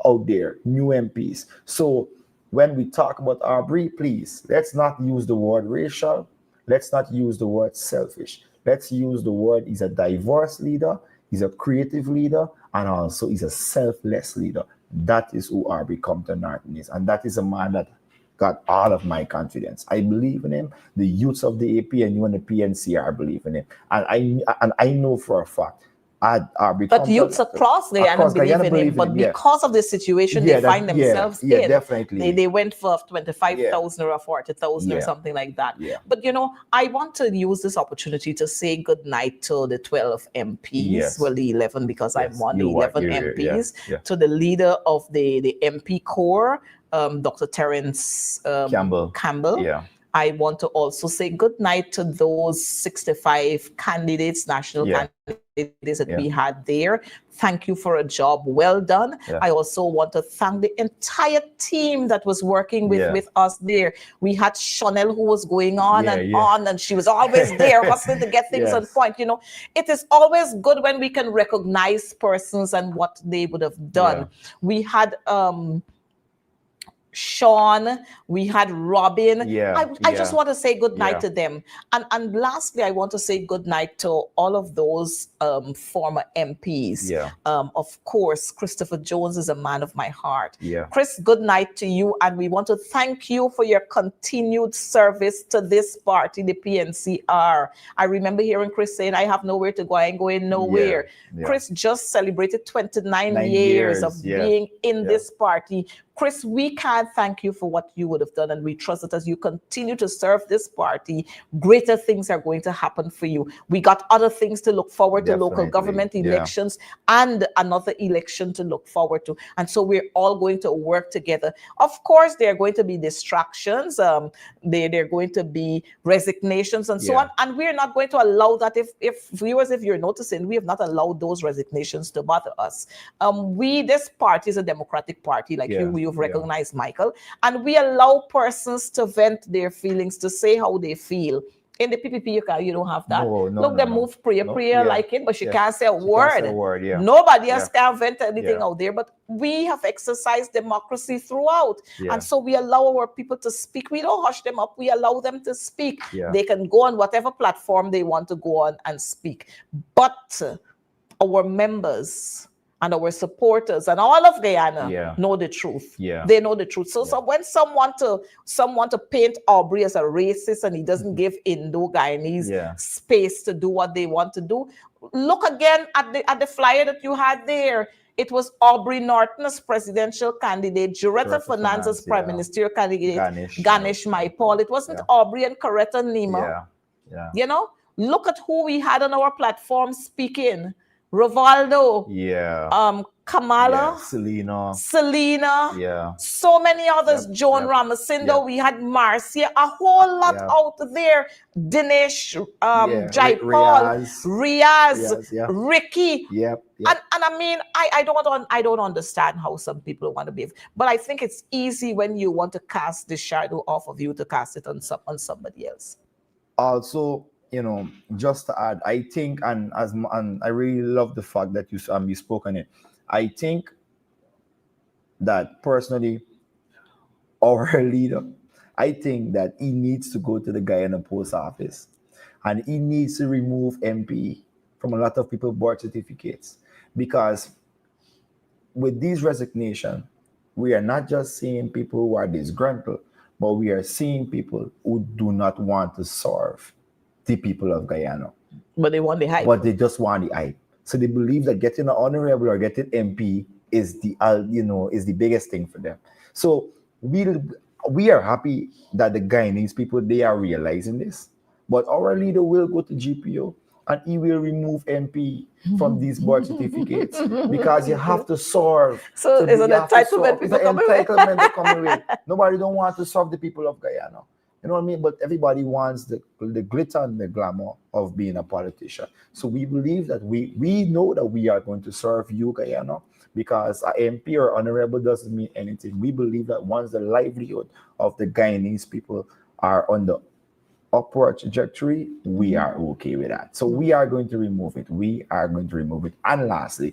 Speaker 2: out there, new MPs. So when we talk about Aubrey, please, let's not use the word racial. Let's not use the word selfish. Let's use the word, he's a diverse leader, he's a creative leader, and also he's a selfless leader. That is who Aubrey Compton Norton is. And that is a man that got all of my confidence. I believe in him. The youths of the APNU and the PNCR believe in him. And I know for a fact,
Speaker 1: but youths across Guyana believe in him, but because of the situation they find themselves in,
Speaker 2: definitely.
Speaker 1: They went for 25,000 or 40,000 or something like that. But I want to use this opportunity to say good night to the 12 MPs, well, the 11, because I'm one, the 11 MPs, to the leader of the MP Corps, Dr. Terence Campbell. I want to also say good night to those 65 candidates, national candidates that we had there. Thank you for a job well done. I also want to thank the entire team that was working with us there. We had Chanel, who was going on and she was always there, hustling to get things on point. It is always good when we can recognize persons and what they would have done. We had Sean, we had Robin. I just want to say good night to them. And lastly, I want to say good night to all of those former MPs. Of course, Christopher Jones is a man of my heart. Chris, good night to you. And we want to thank you for your continued service to this party, the PNCR. I remember hearing Chris saying, I have nowhere to go. I ain't going nowhere. Chris just celebrated 29 years of being in this party. Chris, we can't thank you for what you would have done, and we trust that as you continue to serve this party, greater things are going to happen for you. We got other things to look forward to, local government elections and another election to look forward to. And so we're all going to work together. Of course, there are going to be distractions. There are going to be resignations and so on. And we're not going to allow that. If viewers, if you're noticing, we have not allowed those resignations to bother us. This party is a democratic party, like you've recognized, Michael, and we allow persons to vent their feelings, to say how they feel. In the PPP, you don't have that. Look, they move prayer like it, but she can't say a word. Nobody else can vent anything out there, but we have exercised democracy throughout. And so we allow our people to speak. We don't hush them up. We allow them to speak. They can go on whatever platform they want to go on and speak. But our members and our supporters and all of Guyana know the truth. They know the truth. So when someone to paint Aubrey as a racist and he doesn't give Indo-Guyanese space to do what they want to do, look again at the flyer that you had there. It was Aubrey Norton as presidential candidate, Coretta Fernandez as prime ministerial candidate, Ganesh Maipal. It wasn't Aubrey and Coretta Nima. Look at who we had on our platform speaking. Rivaldo, Kamala, Selena, so many others, Joan Ramasindo, we had Marcia, a whole lot out there, Dinesh, Jaipal, Riaz, Ricky. And I mean, I don't understand how some people want to behave, but I think it's easy when you want to cast the shadow off of you to cast it on somebody else.
Speaker 2: Also, just to add, I think, and I really love the fact that you spoke on it. I think that personally, our leader, I think that he needs to go to the Guyana Post Office And he needs to remove MP from a lot of people's birth certificates, because with these resignation, we are not just seeing people who are disgruntled, but we are seeing people who do not want to serve the people of Guyana.
Speaker 1: But they want the hype.
Speaker 2: But they just want the hype. So they believe that getting an honorable or getting MP is the is the biggest thing for them. So we are happy that the Guyanese people, they are realizing this. But our leader will go to GPO and he will remove MP from these birth certificates, because you have to serve.
Speaker 1: So it's an entitlement people coming with.
Speaker 2: Entitlement coming with. Nobody don't want to serve the people of Guyana. You know what I mean? But everybody wants the glitter and the glamour of being a politician. So we believe that we know that we are going to serve you, Guyana, because an MP or honorable doesn't mean anything. We believe that once the livelihood of the Guyanese people are on the upward trajectory, we are okay with that. So we are going to remove it. We are going to remove it. And lastly,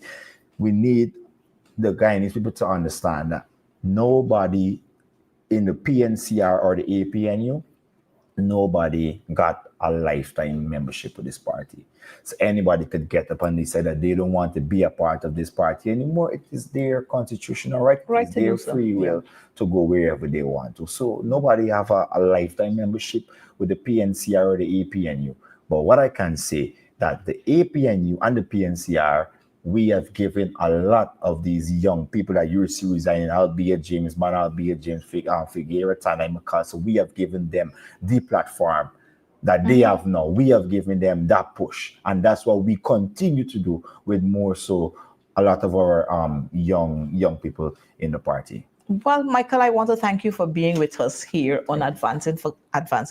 Speaker 2: we need the Guyanese people to understand that nobody in the PNCR or the APNU, nobody got a lifetime membership with this party. So anybody could get up and decide that they don't want to be a part of this party anymore. It is their constitutional right. It's their free will to go wherever they want to. So nobody have a lifetime membership with the PNCR or the APNU. But what I can say that the APNU and the PNCR, we have given a lot of these young people that you're still resigning, albeit James Mann, albeit James Figueroa, Tanai McCall. So we have given them the platform that they have now. We have given them that push. And that's what we continue to do with more so a lot of our young people in the party.
Speaker 1: Well, Michael, I want to thank you for being with us here on Advancing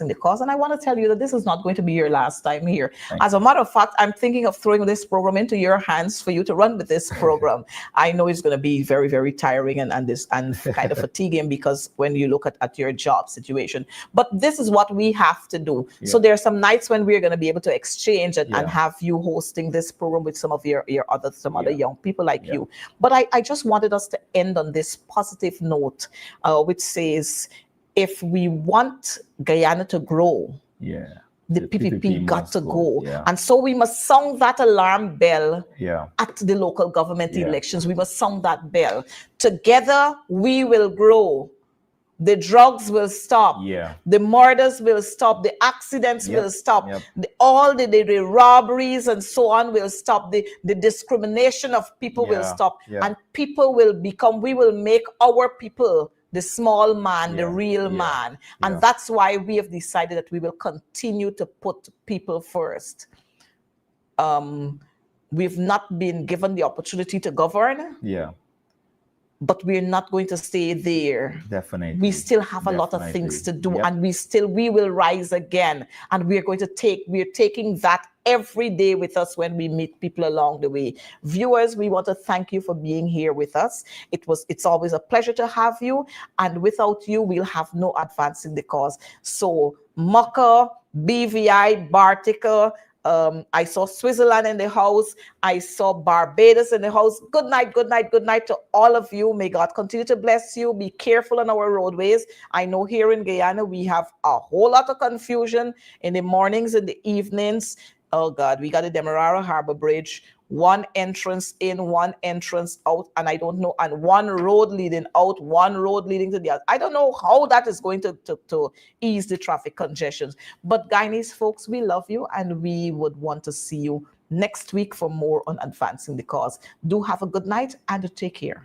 Speaker 1: the Cause. And I want to tell you that this is not going to be your last time here. As a matter of fact, I'm thinking of throwing this program into your hands for you to run with this program. I know it's going to be very, very tiring and kind of fatiguing, because when you look at your job situation. But this is what we have to do. Yeah. So there are some nights when we're going to be able to exchange and have you hosting this program with some of your other young people like you. But I just wanted us to end on this positive note, which says, if we want Guyana to grow, the PPP got to go. And so we must sound that alarm bell at the local government elections. We must sound that bell. Together, we will grow. The drugs will stop. The murders will stop. The accidents will stop. All the robberies and so on will stop. The discrimination of people will stop. And people will become, we will make our people the small man, the real man. And that's why we have decided that we will continue to put people first. We've not been given the opportunity to govern. But we're not going to stay there.
Speaker 2: Definitely.
Speaker 1: We still have a lot of things to do, and we will rise again. And we're taking that every day with us when we meet people along the way. Viewers, we want to thank you for being here with us. It's always a pleasure to have you. And without you, we'll have no Advancing the Cause. So Mucka, BVI, Bartica, I saw Switzerland in the house. I saw Barbados in the house. Good night, good night, good night to all of you. May God continue to bless you. Be careful on our roadways. I know here in Guyana, we have a whole lot of confusion in the mornings and the evenings. Oh God, we got the Demerara Harbor Bridge. One entrance in, one entrance out, and I don't know, and one road leading out, one road leading to the other. I don't know how that is going to ease the traffic congestions. But Guyanese folks, we love you, and we would want to see you next week for more on Advancing the Cause. Do have a good night and take care.